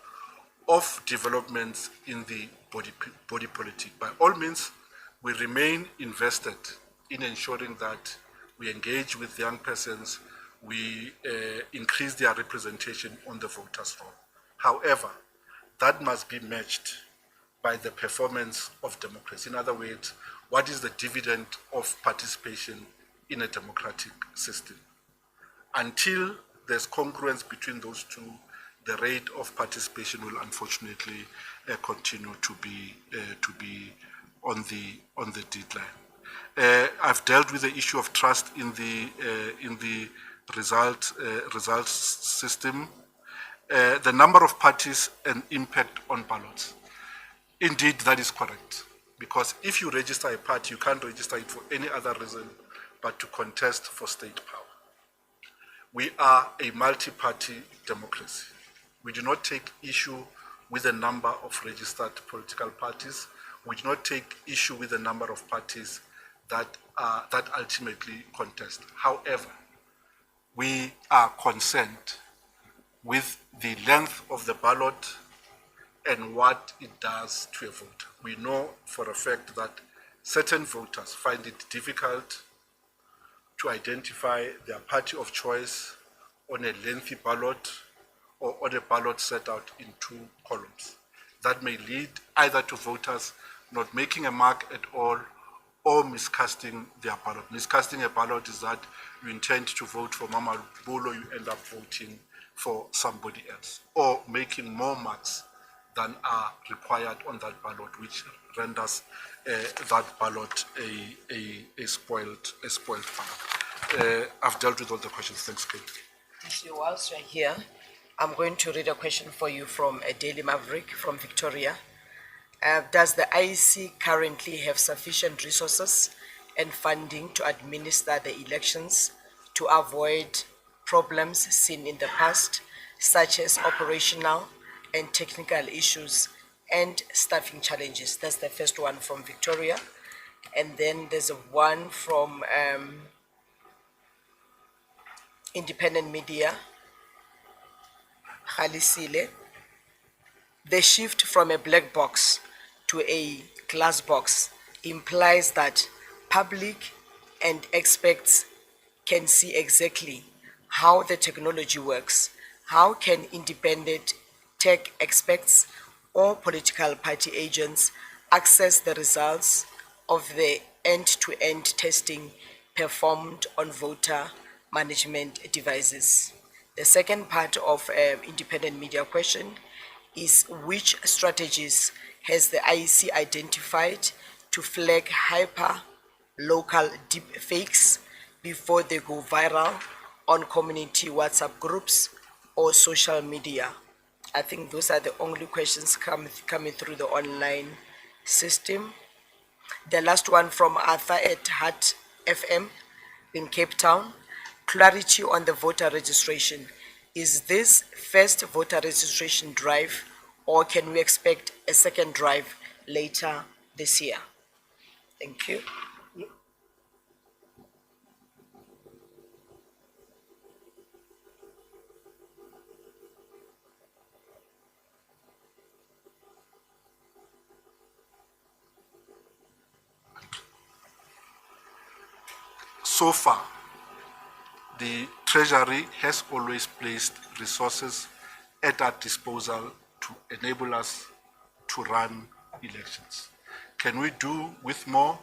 of developments in the body politic. By all means, we remain invested in ensuring that we engage with young persons, we increase their representation on the voters' roll. However, that must be matched by the performance of democracy. In other words, what is the dividend of participation in a democratic system? Until there's congruence between those two, the rate of participation will unfortunately continue to be on the decline. I've dealt with the issue of trust in the results system. The number of parties and impact on ballots. Indeed, that is correct. Because if you register a party, you can't register it for any other reason but to contest for state power. We are a multi-party democracy. We do not take issue with the number of registered political parties. We do not take issue with the number of parties that ultimately contest. However, we are concerned with the length of the ballot and what it does to a voter. We know for a fact that certain voters find it difficult to identify their party of choice on a lengthy ballot or on a ballot set out in 2 columns. That may lead either to voters not making a mark at all or miscasting their ballot. Miscasting a ballot is that you intend to vote for Mama Bulo, you end up voting for somebody else, or making more marks than are required on that ballot, which renders that ballot a spoiled ballot. I've dealt with all the questions. Thanks, Kate. Whilst you're here, I'm going to read a question for you from a Daily Maverick from Victoria. Does the IEC currently have sufficient resources and funding to administer the elections to avoid problems seen in the past, such as operational and technical issues and staffing challenges? That's the first one from Victoria. And then there's a one from independent media, Khalisile. The shift from a black box to a glass box implies that public and experts can see exactly how the technology works. How can independent tech experts or political party agents access the results of the end-to-end testing performed on voter management devices? The second part of independent media question is, which strategies has the IEC identified to flag hyper local deep fakes before they go viral on community WhatsApp groups or social media? I think those are the only questions coming through the online system. The last one from Arthur at Heart FM in Cape Town. Clarity on the voter registration. Is this first voter registration drive, or can we expect a second drive later this year? Thank you. So far, the Treasury has always placed resources at our disposal to enable us to run elections. Can we do with more?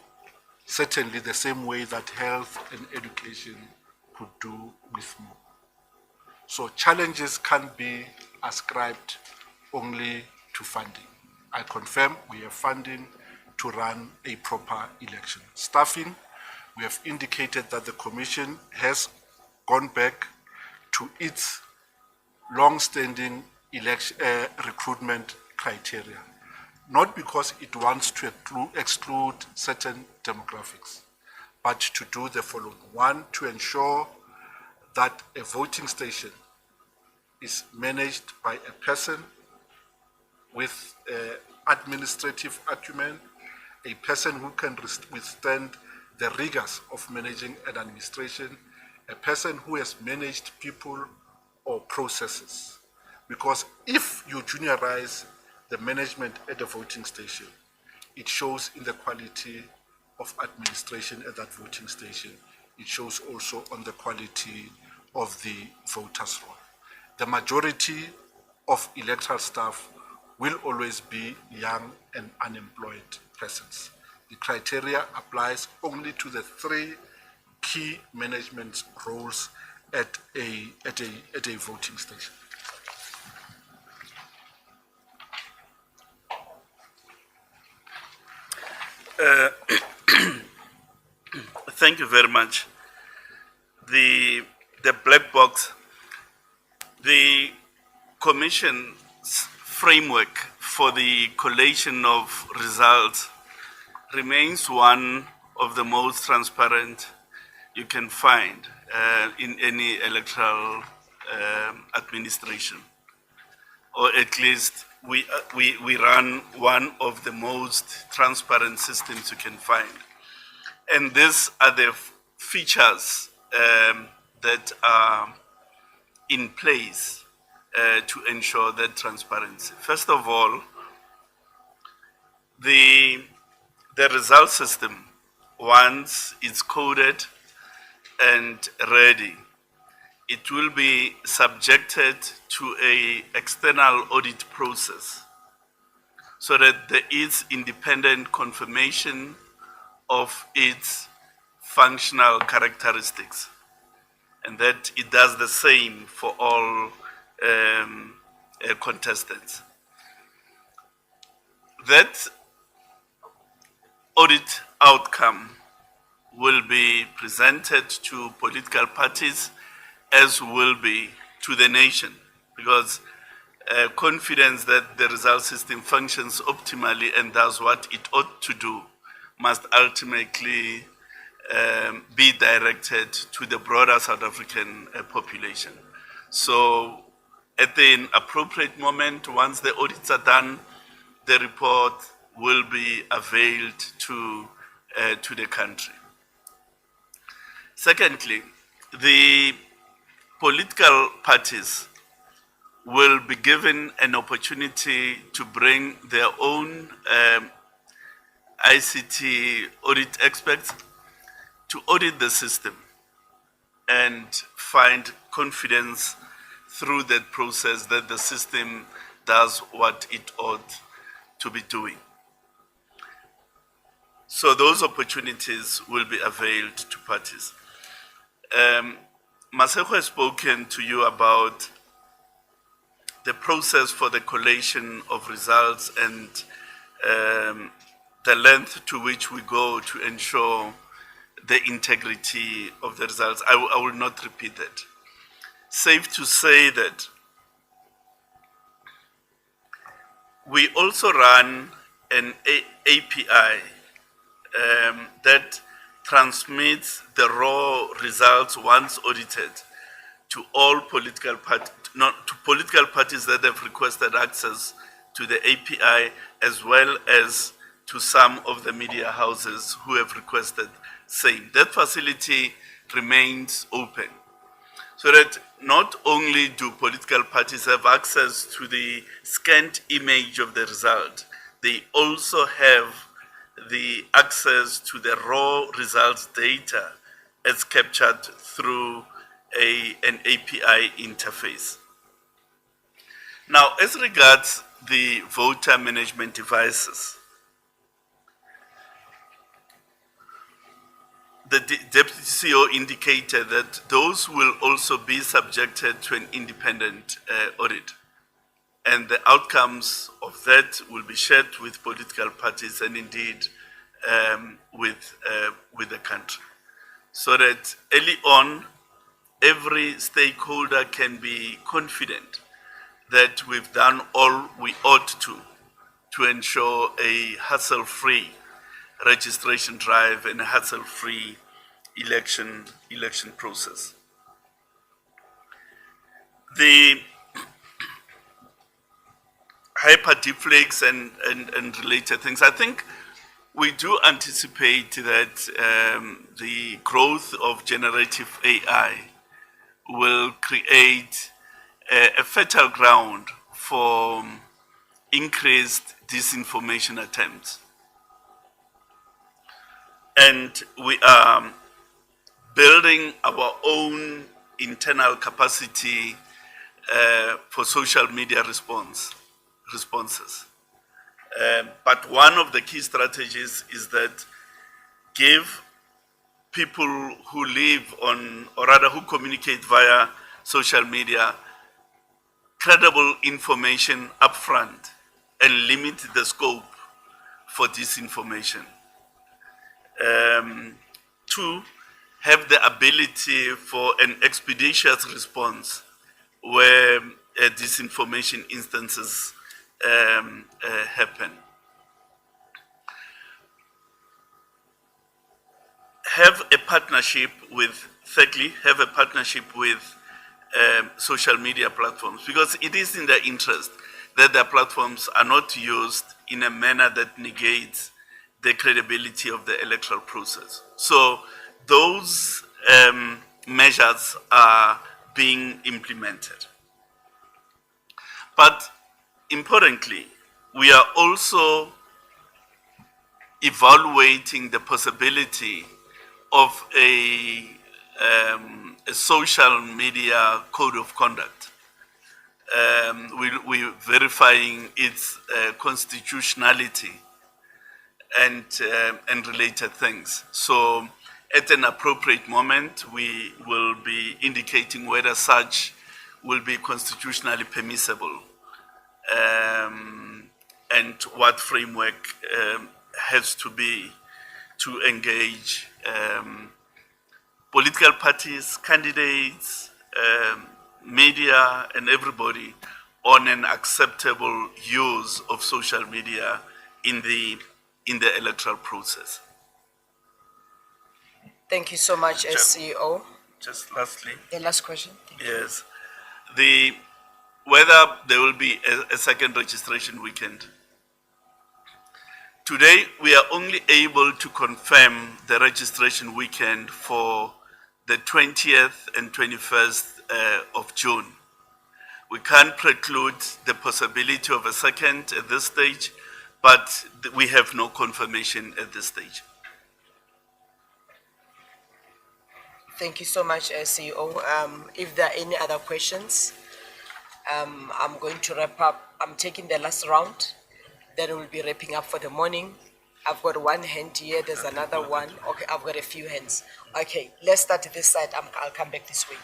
Certainly the same way that health and education could do with more. So challenges can't be ascribed only to funding. I confirm we have funding to run a proper election. Staffing, we have indicated that the Commission has gone back to its long-standing recruitment criteria, not because it wants to exclude certain demographics, but to do the following. One, to ensure that a voting station is managed by a person with administrative acumen, a person who can withstand the rigors of managing an administration, a person who has managed people or processes. Because if you juniorize the management at the voting station, it shows in the quality of administration at that voting station. It shows also on the quality of the voters' roll. The majority of electoral staff will always be young and unemployed persons. The criteria applies only to the three key management roles at a voting station. Thank you very much. The black box, the Commission's framework for the collation of results remains one of the most transparent you can find in any electoral administration, or at least we run one of the most transparent systems you can find. And these are the features that are in place to ensure that transparency. First of all, the result system, once it's coded and ready, it will be subjected to an external audit process so that there is independent confirmation of its functional characteristics, and that it does the same for all contestants. That audit outcome will be presented to political parties as will be to the nation. because confidence that the result system functions optimally and does what it ought to do must ultimately be directed to the broader South African population. So at the appropriate moment, once the audits are done, the report will be availed to the country. Secondly, the political parties will be given an opportunity to bring their own ICT audit experts to audit the system and find confidence through that process that the system does what it ought to be doing. So those opportunities will be availed to parties. Maseko has spoken to you about the process for the collation of results and the length to which we go to ensure the integrity of the results. I will not repeat that. Safe to say that we also run an API that transmits the raw results once audited to all political parties, not to political parties that have requested access to the API, as well as to some of the media houses who have requested same. That facility remains open, so that not only do political parties have access to the scanned image of the result, they also have the access to the raw results data as captured through an API interface. Now, as regards the voter management devices, the Deputy CEO indicated that those will also be subjected to an independent audit. And the outcomes of that will be shared with political parties and indeed with the country. So that early on, every stakeholder can be confident that we've done all we ought to ensure a hassle-free registration drive and a hassle-free election process. The hyperdeflex and related things, I think we do anticipate that the growth of generative AI will create a fertile ground for increased disinformation attempts. And we are building our own internal capacity for social media responses. But one of the key strategies is that give people who live on, or rather who communicate via social media, credible information upfront and limit the scope for disinformation. Two, have the ability for an expeditious response where disinformation instances happen. Have a partnership with, thirdly, have a partnership with social media platforms, because it is in their interest that their platforms are not used in a manner that negates the credibility of the electoral process. So those measures are being implemented. But importantly, we are also evaluating the possibility of a social media code of conduct. We're verifying its constitutionality and related things. So at an appropriate moment, we will be indicating whether such will be constitutionally permissible and what framework has to be to engage political parties, candidates, media and everybody on an acceptable use of social media in the electoral process. Thank you so much, CEO. Just lastly, The last question. yes, whether there will be a second registration weekend. Today, we are only able to confirm the registration weekend for the 20th and 21st of June. We can't preclude the possibility of a second at this stage, but we have no confirmation at this stage. Thank you so much, CEO. If there are any other questions, I'm going to wrap up. I'm taking the last round. Then we'll be wrapping up for the morning. I've got one hand here. There's another one. Okay, I've got a few hands. Okay, let's start this side. I'll come back this way.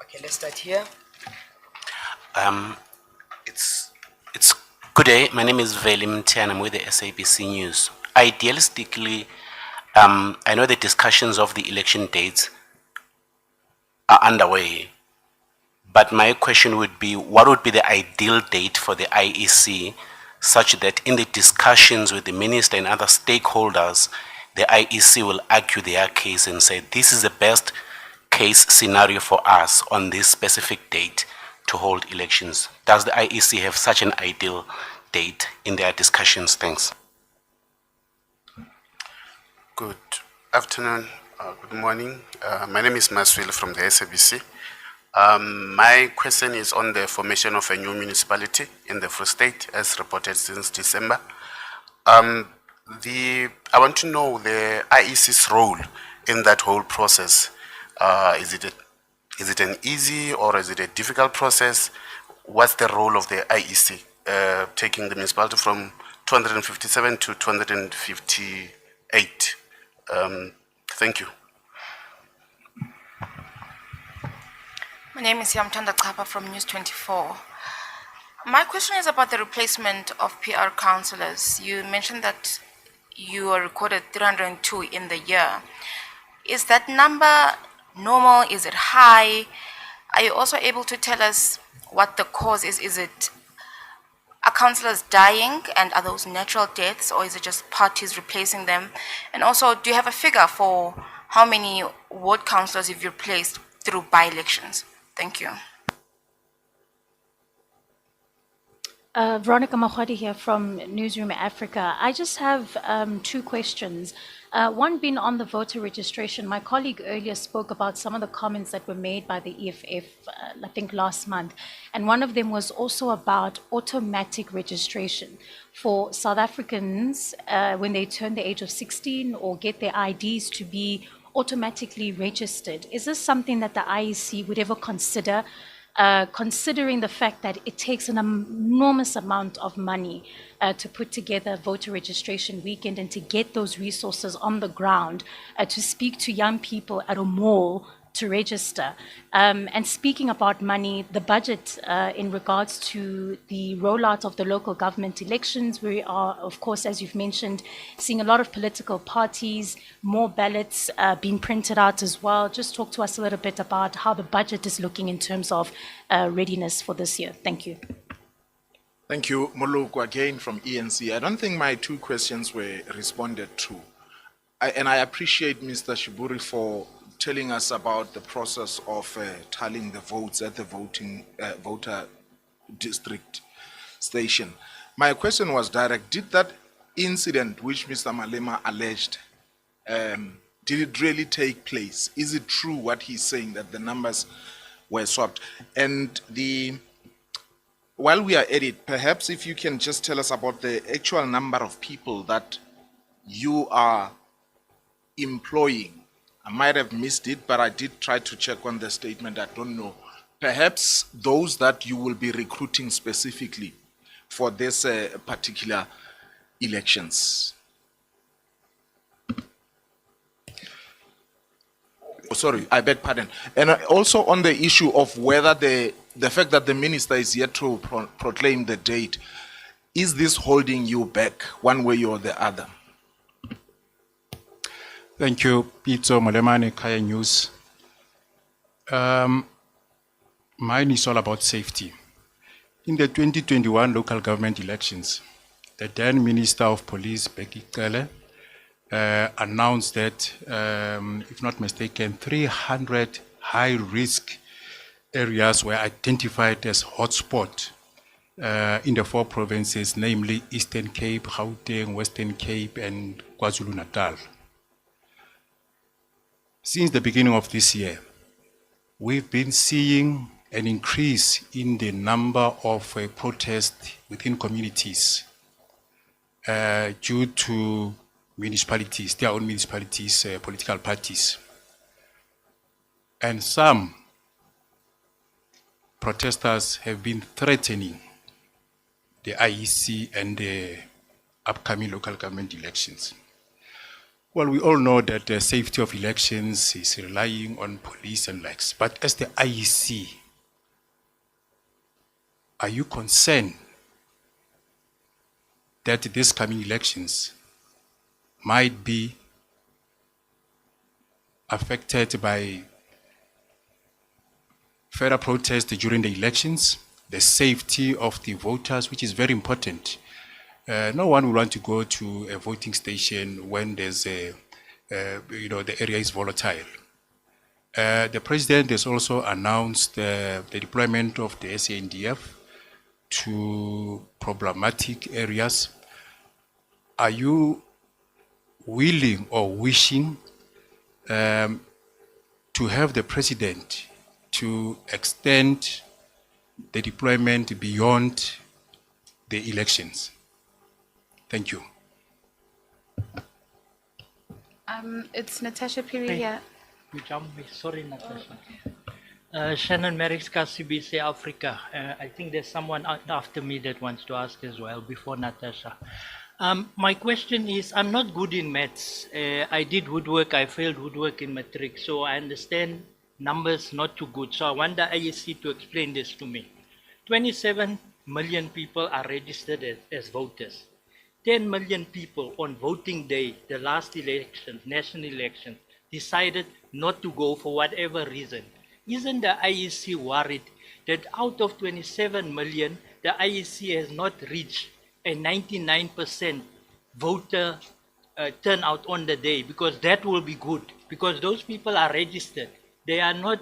Okay, let's start here. It's good day. My name is Veli Mtian. I'm with the SABC News. Idealistically, I know the discussions of the election dates are underway, but my question would be, what would be the ideal date for the IEC, such that in the discussions with the minister and other stakeholders, the IEC will argue their case and say, this is the best case scenario for us on this specific date to hold elections? Does the IEC have such an ideal date in their discussions? Thanks. Good afternoon, good morning. My name is Maswil from the SABC. My question is on the formation of a new municipality in the Free State, as reported since December. I want to know the IEC's role in that whole process. Is it an easy or is it a difficult process? What's the role of the IEC taking the municipality from 257 to 258? Thank you. My name is Yamtanda Kapa from News 24. My question is about the replacement of PR councillors. You mentioned that you are recorded 302 in the year. Is that number normal? Is it high? Are you also able to tell us what the cause is? Is it councillors dying, and are those natural deaths, or is it just parties replacing them? And also, do you have a figure for how many ward councillors you've replaced through by-elections? Thank you. Veronica Mahwadi here from Newsroom Africa. I just have two questions. One being on the voter registration. My colleague earlier spoke about some of the comments that were made by the EFF, I think last month. And one of them was also about automatic registration for South Africans when they turn the age of 16 or get their IDs to be automatically registered. Is this something that the IEC would ever consider, considering the fact that it takes an enormous amount of money to put together voter registration weekend and to get those resources on the ground to speak to young people at a mall to register? And speaking about money, the budget in regards to the rollout of the local government elections, we are, of course, as you've mentioned, seeing a lot of political parties, more ballots being printed out as well. Just talk to us a little bit about how the budget is looking in terms of readiness for this year. Thank you. Thank you, Moluku, again from ENC. I don't think my two questions were responded to. And I appreciate Mr. Shiburi for telling us about the process of tallying the votes at the voter district station. My question was direct. Did that incident which Mr. Malema alleged, did it really take place? Is it true what he's saying, that the numbers were swapped? And while we are at it, perhaps if you can just tell us about the actual number of people that you are employing. I might have missed it, but I did try to check on the statement. I don't know. Perhaps those that you will be recruiting specifically for this particular elections. Oh, sorry, I beg pardon. And also on the issue of whether the fact that the minister is yet to proclaim the date, is this holding you back one way or the other? Thank you, Pito Molemane, Kaya News. Mine is all about safety. In the 2021 local government elections, the then Minister of Police, Becky Cele, announced that, if not mistaken, 300 high-risk areas were identified as hotspot in the 4 provinces, namely Eastern Cape, Gauteng, Western Cape, and KwaZulu-Natal. Since the beginning of this year, we've been seeing an increase in the number of protests within communities due to municipalities, their own municipalities, political parties. And some protesters have been threatening the IEC and the upcoming local government elections. Well, we all know that the safety of elections is relying on police and likes, but as the IEC, are you concerned that these coming elections might be affected by further protests during the elections, the safety of the voters, which is very important? No one will want to go to a voting station when there's the area is volatile. The president has also announced the deployment of the SANDF to problematic areas. Are you willing or wishing to have the president to extend the deployment beyond the elections? Thank you. It's Natasha Piri here. Sorry, Natasha. Shannon Merrick's CBC Africa. I think there's someone after me that wants to ask as well, before Natasha. My question is, I'm not good in maths. I did woodwork, I failed woodwork in matric, so I understand numbers not too good. So I want the IEC to explain this to me. 27 million people are registered as voters. 10 million people on voting day, the last election, national election, decided not to go for whatever reason. Isn't the IEC worried that out of 27 million, the IEC has not reached a 99% voter turnout on the day? Because that will be good, because those people are registered. They are not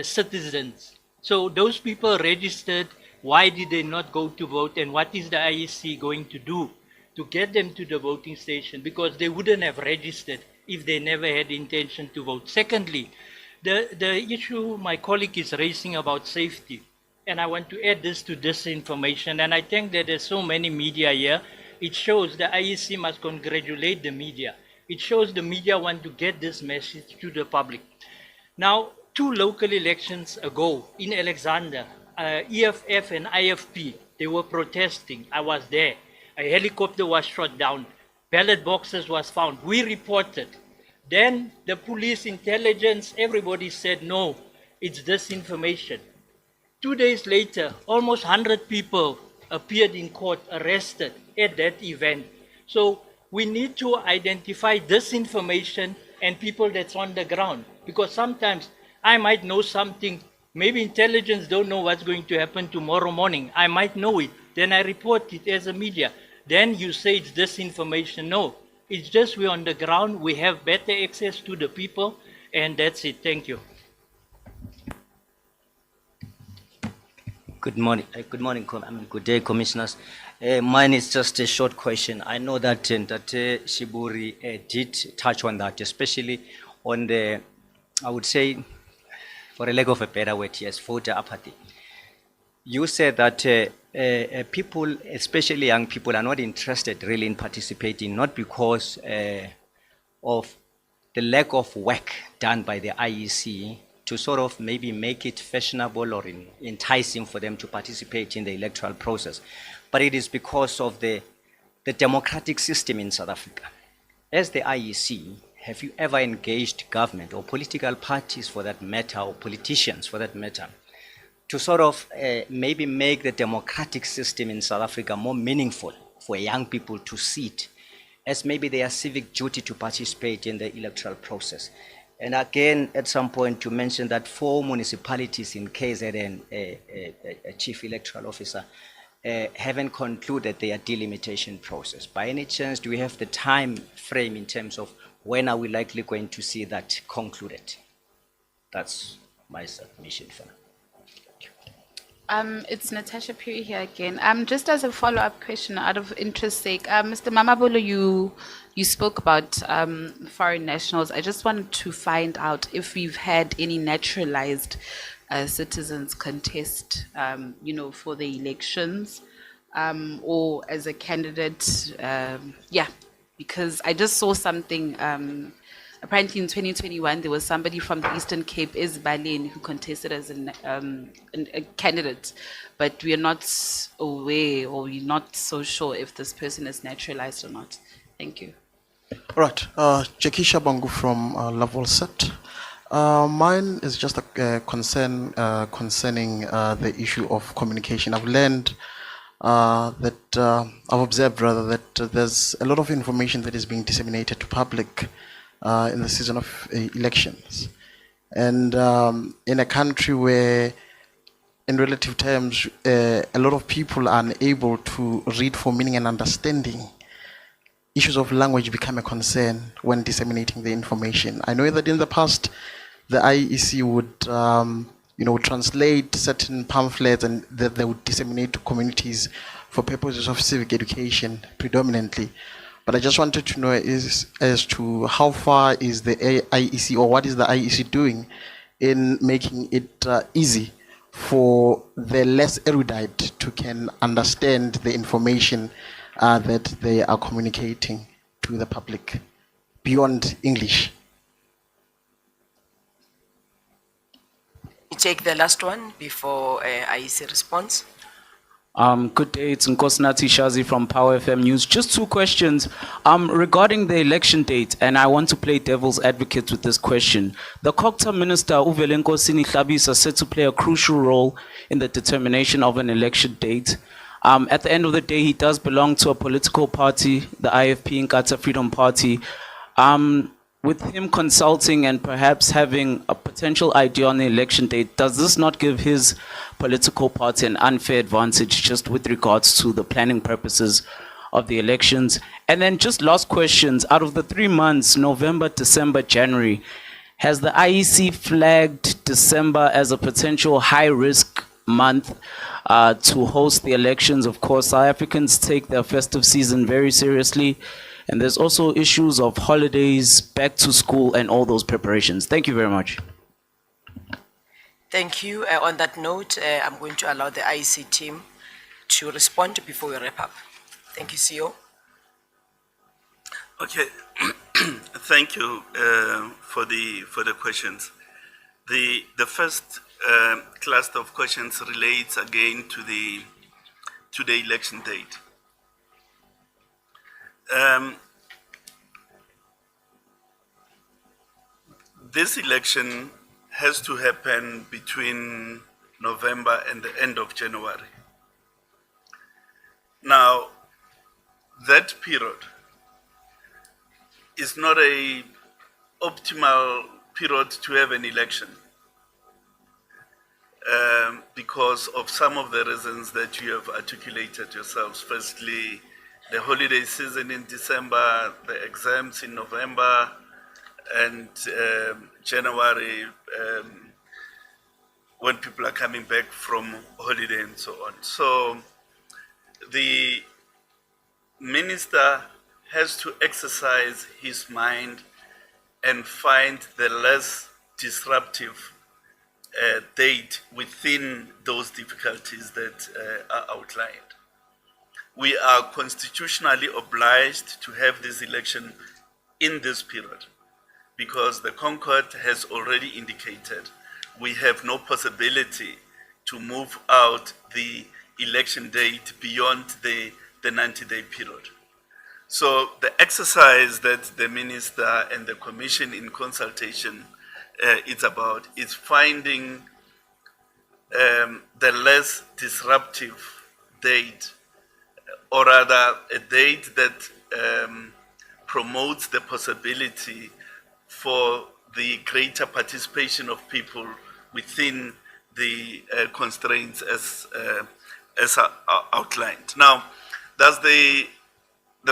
citizens. So those people registered, why did they not go to vote, and what is the IEC going to do to get them to the voting station? Because they wouldn't have registered if they never had intention to vote. Secondly, the issue my colleague is raising about safety, and I want to add this to this information, and I think that there's so many media here. It shows the IEC must congratulate the media. It shows the media want to get this message to the public. Now, 2 local elections ago in Alexander, EFF and IFP, they were protesting. I was there. A helicopter was shot down. Ballot boxes was found. We reported. Then the police, intelligence, everybody said, no, it's disinformation. 2 days later, almost 100 people appeared in court, arrested at that event. So we need to identify disinformation and people that's on the ground. Because sometimes I might know something, maybe intelligence don't know what's going to happen tomorrow morning. I might know it, then I report it as a media. Then you say it's disinformation. No, it's just we're on the ground, we have better access to the people, and that's it. Thank you. Good morning. Good day, commissioners. Mine is just a short question. I know that Shiburi did touch on that, especially on the, I would say, for a lack of a better word, yes, voter apathy. You said that people, especially young people, are not interested really in participating, not because of the lack of work done by the IEC to sort of maybe make it fashionable or enticing for them to participate in the electoral process, but it is because of the democratic system in South Africa. As the IEC, have you ever engaged government or political parties for that matter, or politicians for that matter, to sort of maybe make the democratic system in South Africa more meaningful for young people to see it as maybe their civic duty to participate in the electoral process? And again, at some point, you mentioned that 4 municipalities in KZN, a chief electoral officer, haven't concluded their delimitation process. By any chance, do we have the time frame in terms of when are we likely going to see that concluded? That's my submission for now. It's Natasha Puri here again. Just as a follow-up question, out of interest sake, Mr. Mamabolo, you spoke about foreign nationals. I just wanted to find out if we've had any naturalized citizens contest, for the elections, or as a candidate. Because I just saw something. Apparently in 2021, there was somebody from the Eastern Cape, Ezbaleni, who contested as a candidate, but we are not aware, or we're not so sure if this person is naturalized or not. Thank you. Right. Jackie Shabangu from Level Set. Mine is just a concern concerning the issue of communication. I've learned I've observed rather that there's a lot of information that is being disseminated to public in the season of elections. And in a country where, in relative terms, a lot of people are unable to read for meaning and understanding, issues of language become a concern when disseminating the information. I know that in the past, the IEC would translate certain pamphlets and that they would disseminate to communities for purposes of civic education predominantly. But I just wanted to know as to how far is the IEC, or what is the IEC doing in making it easy for the less erudite to can understand the information that they are communicating to the public beyond English. You take the last one before IEC responds. Good day, it's Nkosinathi Shazi from Power FM News. Just 2 questions regarding the election date, and I want to play devil's advocate with this question. The COGTA Minister, Uvelenkosini Hlabisa, said to play a crucial role in the determination of an election date. At the end of the day, he does belong to a political party, the IFP, Nkatha Freedom Party. With him consulting and perhaps having a potential idea on the election date, does this not give his political party an unfair advantage just with regards to the planning purposes of the elections? And then just last questions, out of the 3 months, November, December, January, has the IEC flagged December as a potential high-risk month to host the elections? Of course, South Africans take their festive season very seriously. And there's also issues of holidays, back to school, and all those preparations. Thank you very much. Thank you. On that note, I'm going to allow the IEC team to respond before we wrap up. Thank you, CEO. Okay, thank you for the questions. The first cluster of questions relates again to the election date. This election has to happen between November and the end of January. Now, that period is not an optimal period to have an election because of some of the reasons that you have articulated yourselves. Firstly, the holiday season in December, the exams in November, and January, when people are coming back from holiday and so on. So the minister has to exercise his mind and find the less disruptive date within those difficulties that are outlined. We are constitutionally obliged to have this election in this period because the Concord has already indicated we have no possibility to move out the election date beyond the 90-day period. So the exercise that the minister and the commission in consultation is about is finding the less disruptive date, or rather a date that promotes the possibility for the greater participation of people within the constraints as outlined. Now, does the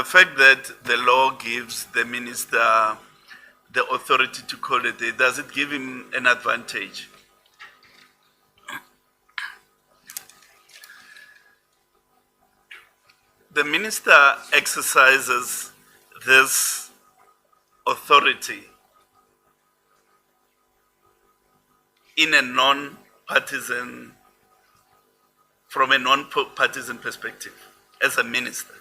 fact that the law gives the minister the authority to call a day, does it give him an advantage? The minister exercises this authority in a non-partisan, from a non-partisan perspective, as a minister,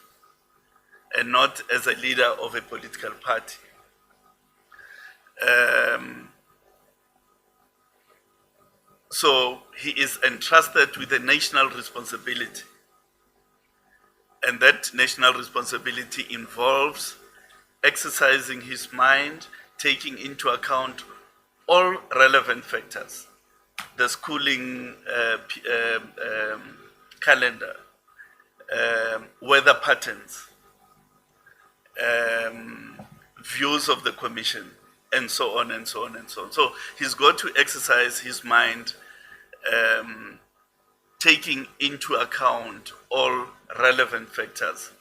and not as a leader of a political party. So he is entrusted with a national responsibility. And that national responsibility involves exercising his mind, taking into account all relevant factors, the schooling calendar, weather patterns, views of the commission, and so on and so on and so on. So he's got to exercise his mind, taking into account all relevant factors,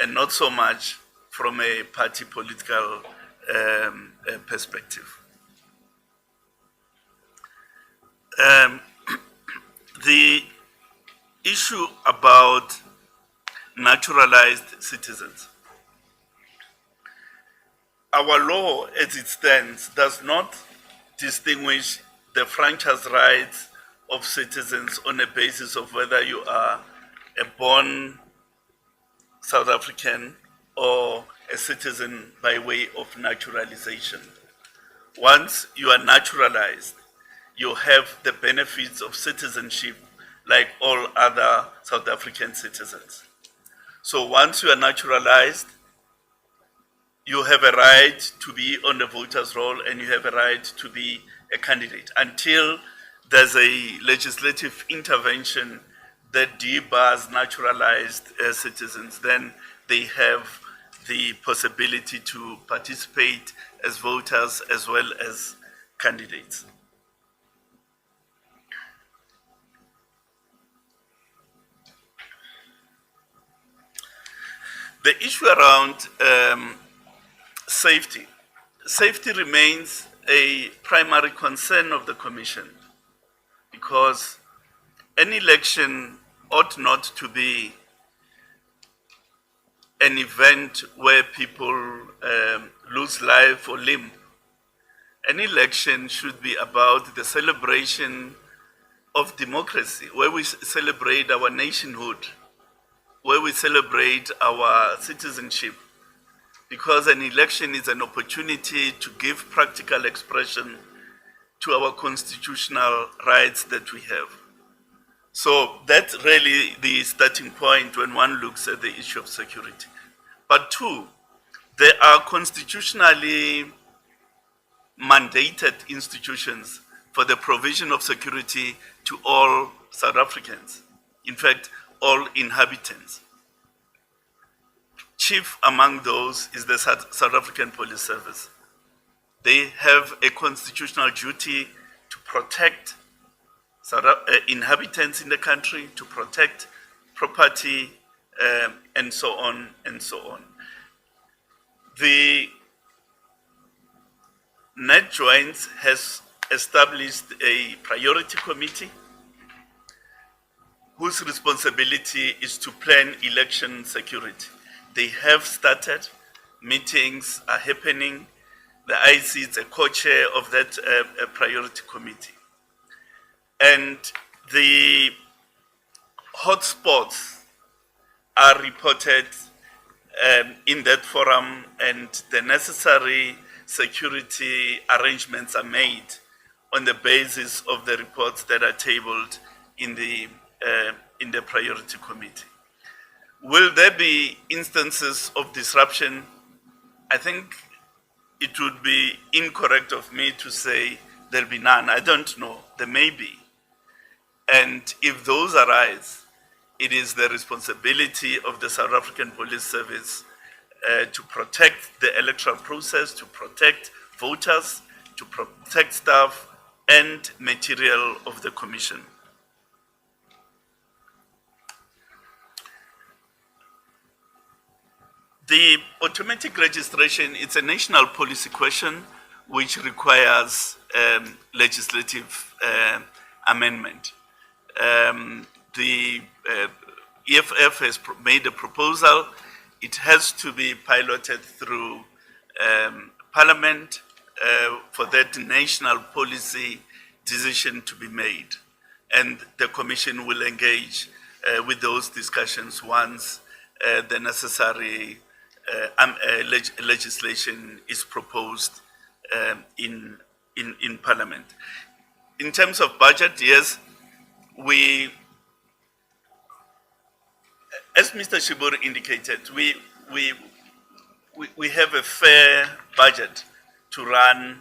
and not so much from a party political perspective. The issue about naturalized citizens. Our law, as it stands, does not distinguish the franchise rights of citizens on a basis of whether you are a born South African or a citizen by way of naturalization. Once you are naturalized, you have the benefits of citizenship like all other South African citizens. So once you are naturalized, you have a right to be on the voters' roll and you have a right to be a candidate until there's a legislative intervention that debars naturalized citizens. Then they have the possibility to participate as voters as well as candidates. The issue around safety. Safety remains a primary concern of the Commission because an election ought not to be an event where people lose life or limb. An election should be about the celebration of democracy, where we celebrate our nationhood, where we celebrate our citizenship, because an election is an opportunity to give practical expression to our constitutional rights that we have. So that's really the starting point when one looks at the issue of security. But two, there are constitutionally mandated institutions for the provision of security to all South Africans. In fact, all inhabitants. Chief among those is the South African Police Service. They have a constitutional duty to protect inhabitants in the country, to protect property, and so on and so on. The Net Joints has established a priority committee whose responsibility is to plan election security. They have started, meetings are happening. The IEC is a co-chair of that priority committee. And the hotspots are reported in that forum, and the necessary security arrangements are made on the basis of the reports that are tabled in the priority committee. Will there be instances of disruption? I think it would be incorrect of me to say there'll be none. I don't know. There may be. And if those arise, it is the responsibility of the South African Police Service to protect the electoral process, to protect voters, to to protect staff and material of the Commission. The automatic registration, it's a national policy question which requires legislative amendment. The EFF has made a proposal. It has to be piloted through Parliament for that national policy decision to be made. And the Commission will engage with those discussions once the necessary legislation is proposed in Parliament. In terms of budget, yes, as Mr. Shibur indicated, we have a fair budget to run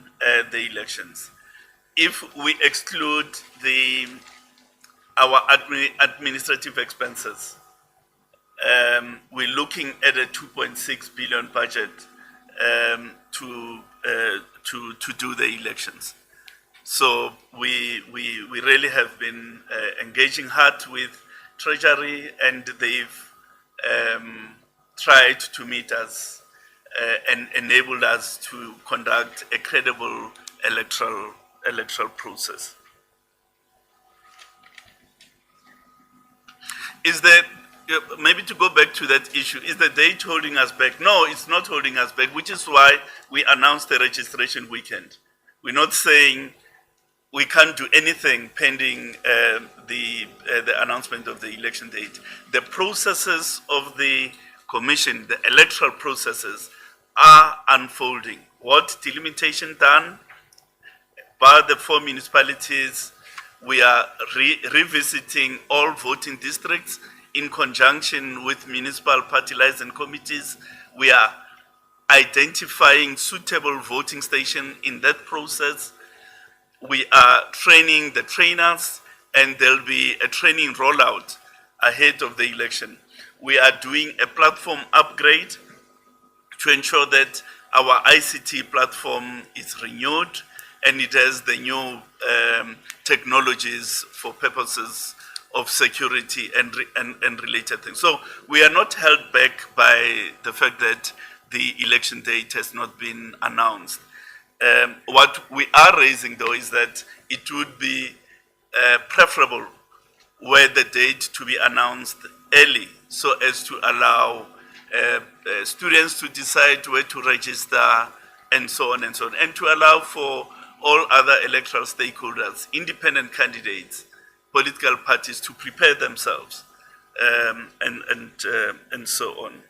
the elections. If we exclude our administrative expenses, we're looking at a 2.6 billion budget to do the elections. So we really have been engaging hard with Treasury, and they've tried to meet us and enabled us to conduct a credible electoral process. Is that, maybe to go back to that issue, is the date holding us back? No, it's not holding us back, which is why we announced the registration weekend. We're not saying we can't do anything pending the announcement of the election date. The processes of the Commission, the electoral processes, are unfolding. What delimitation done by the 4 municipalities, we are revisiting all voting districts in conjunction with municipal party liaison committees. We are identifying suitable voting stations in that process. We are training the trainers, and there'll be a training rollout ahead of the election. We are doing a platform upgrade to ensure that our ICT platform is renewed and it has the new technologies for purposes of security and related things. So we are not held back by the fact that the election date has not been announced. What we are raising, though, is that it would be preferable were the date to be announced early, so as to allow students to decide where to register, and so on and so on, and to allow for all other electoral stakeholders, independent candidates, political parties to prepare themselves, and so on.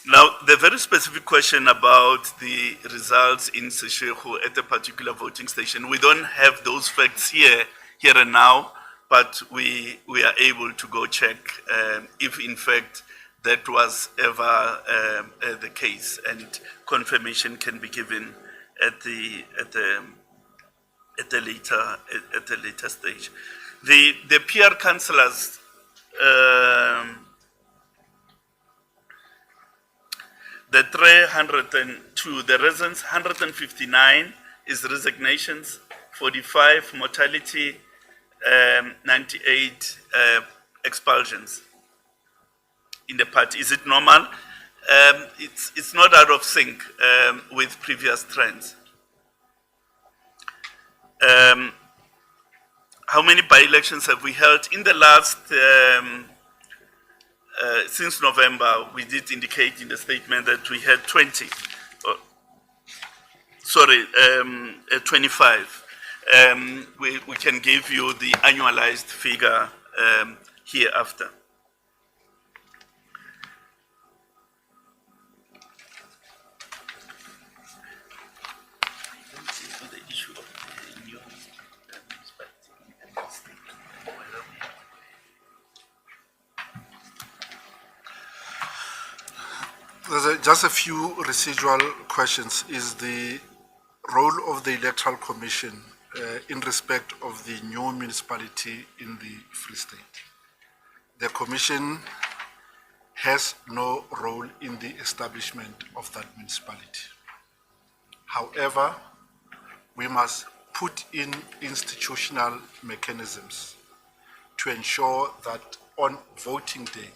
Now, the very specific question about the results in Seshego at a particular voting station, we don't have those facts here and now, but we are able to go check if in fact that was ever the case, and confirmation can be given at the later stage. The PR councillors. The 302, the reasons, 159 is resignations, 45 mortality, 98 expulsions in the party. Is it normal? It's not out of sync with previous trends. How many by-elections have we held? In the last since November, we did indicate in the statement that we had 25. We can give you the annualized figure hereafter. There's just a few residual questions. Is the role of the Electoral Commission in respect of the new municipality in the Free State. The Commission has no role in the establishment of that municipality. However, we must put in institutional mechanisms to ensure that on voting day,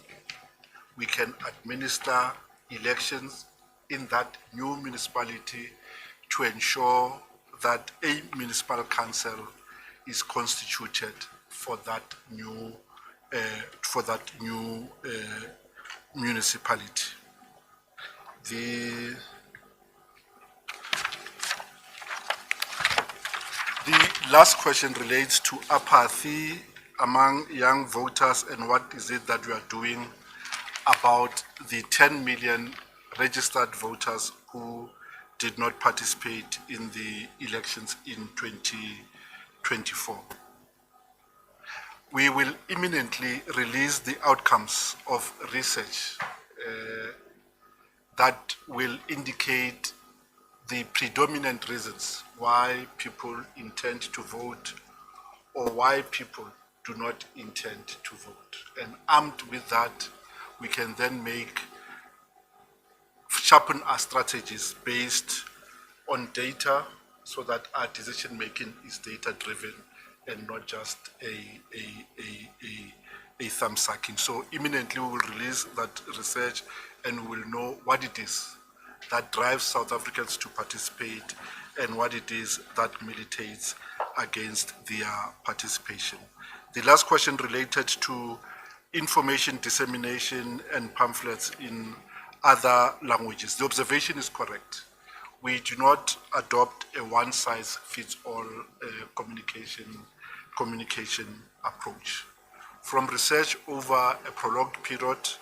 we can administer elections in that new municipality to ensure that a municipal council is constituted for that new municipality. The last question relates to apathy among young voters and what is it that we are doing about the 10 million registered voters who did not participate in the elections in 2024. We will imminently release the outcomes of research that will indicate the predominant reasons why people intend to vote or why people do not intend to vote. And armed with that, we can then sharpen our strategies based on data so that our decision making is data driven and not just a thumb sucking. So imminently we will release that research and we will know what it is that drives South Africans to participate and what it is that militates against their participation. The last question related to information dissemination and pamphlets in other languages. The observation is correct. We do not adopt a one-size-fits-all communication approach. From research over a prolonged period,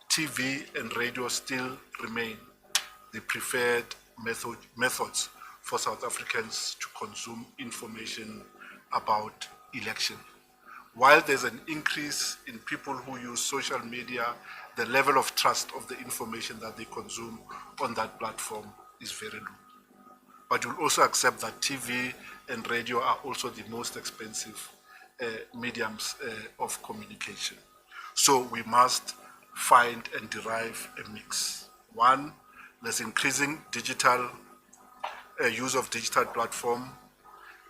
TV and radio still remain the preferred methods for South Africans to consume information about election. While there's an increase in people who use social media, the level of trust of the information that they consume on that platform is very low. But you'll also accept that TV and radio are also the most expensive mediums of communication. So we must find and derive a mix. One, there's increasing digital use of digital platform.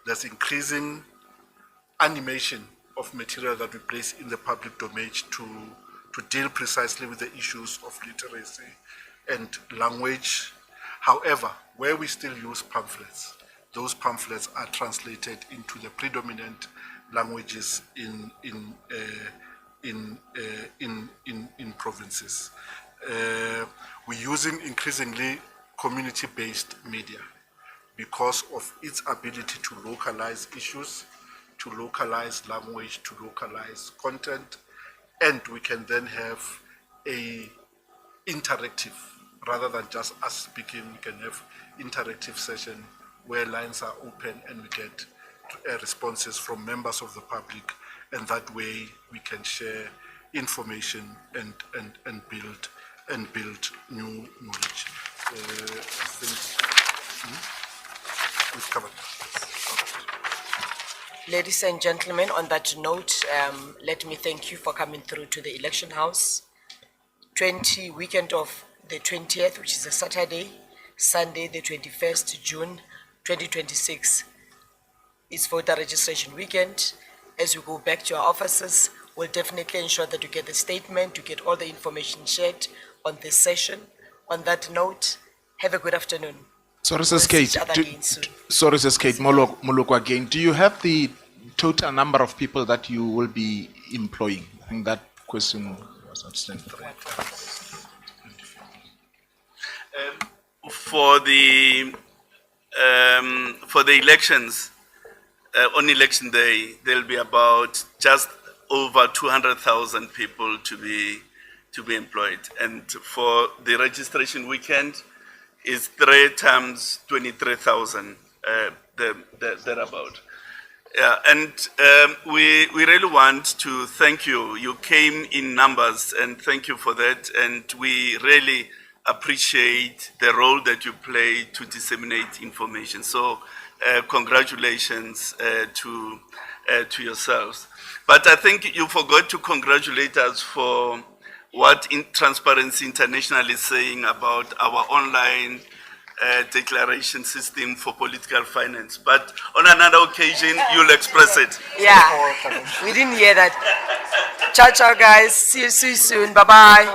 There's increasing animation of material that we place in the public domain to deal precisely with the issues of literacy and language. However, where we still use pamphlets, those pamphlets are translated into the predominant languages in provinces. We're using increasingly community-based media because of its ability to localize issues, to localize language, to localize content, and we can then have a interactive, rather than just us speaking, we can have interactive session where lines are open and we get responses from members of the public, and that way we can share information and build new knowledge. I think we've covered that. Ladies and gentlemen, on that note, let me thank you for coming through to the election house. Weekend of the 20th, which is a Saturday, Sunday, the 21st June 2026, is voter registration weekend. As we go back to our offices, we'll definitely ensure that you get the statement, you get all the information shared on this session. On that note, have a good afternoon. Sorry, We'll Ms. see Kate. each other again soon. Sorry, Ms. Kate. Moloko again. Do you have the total number of people that you will be employing? I think that question was outstanding. For the elections, on election day, there'll be about just over 200,000 people to be employed, and for the registration weekend, is 3 times 23,000 thereabout. Yeah, and we really want to thank you. You came in numbers, and thank you for that. And we really appreciate the role that you play to disseminate information. So congratulations to yourselves. But I think you forgot to congratulate us for what Transparency International is saying about our online declaration system for political finance. But on another occasion, you'll express it. Yeah, we didn't hear that. Ciao, ciao, guys. See you soon. Bye-bye.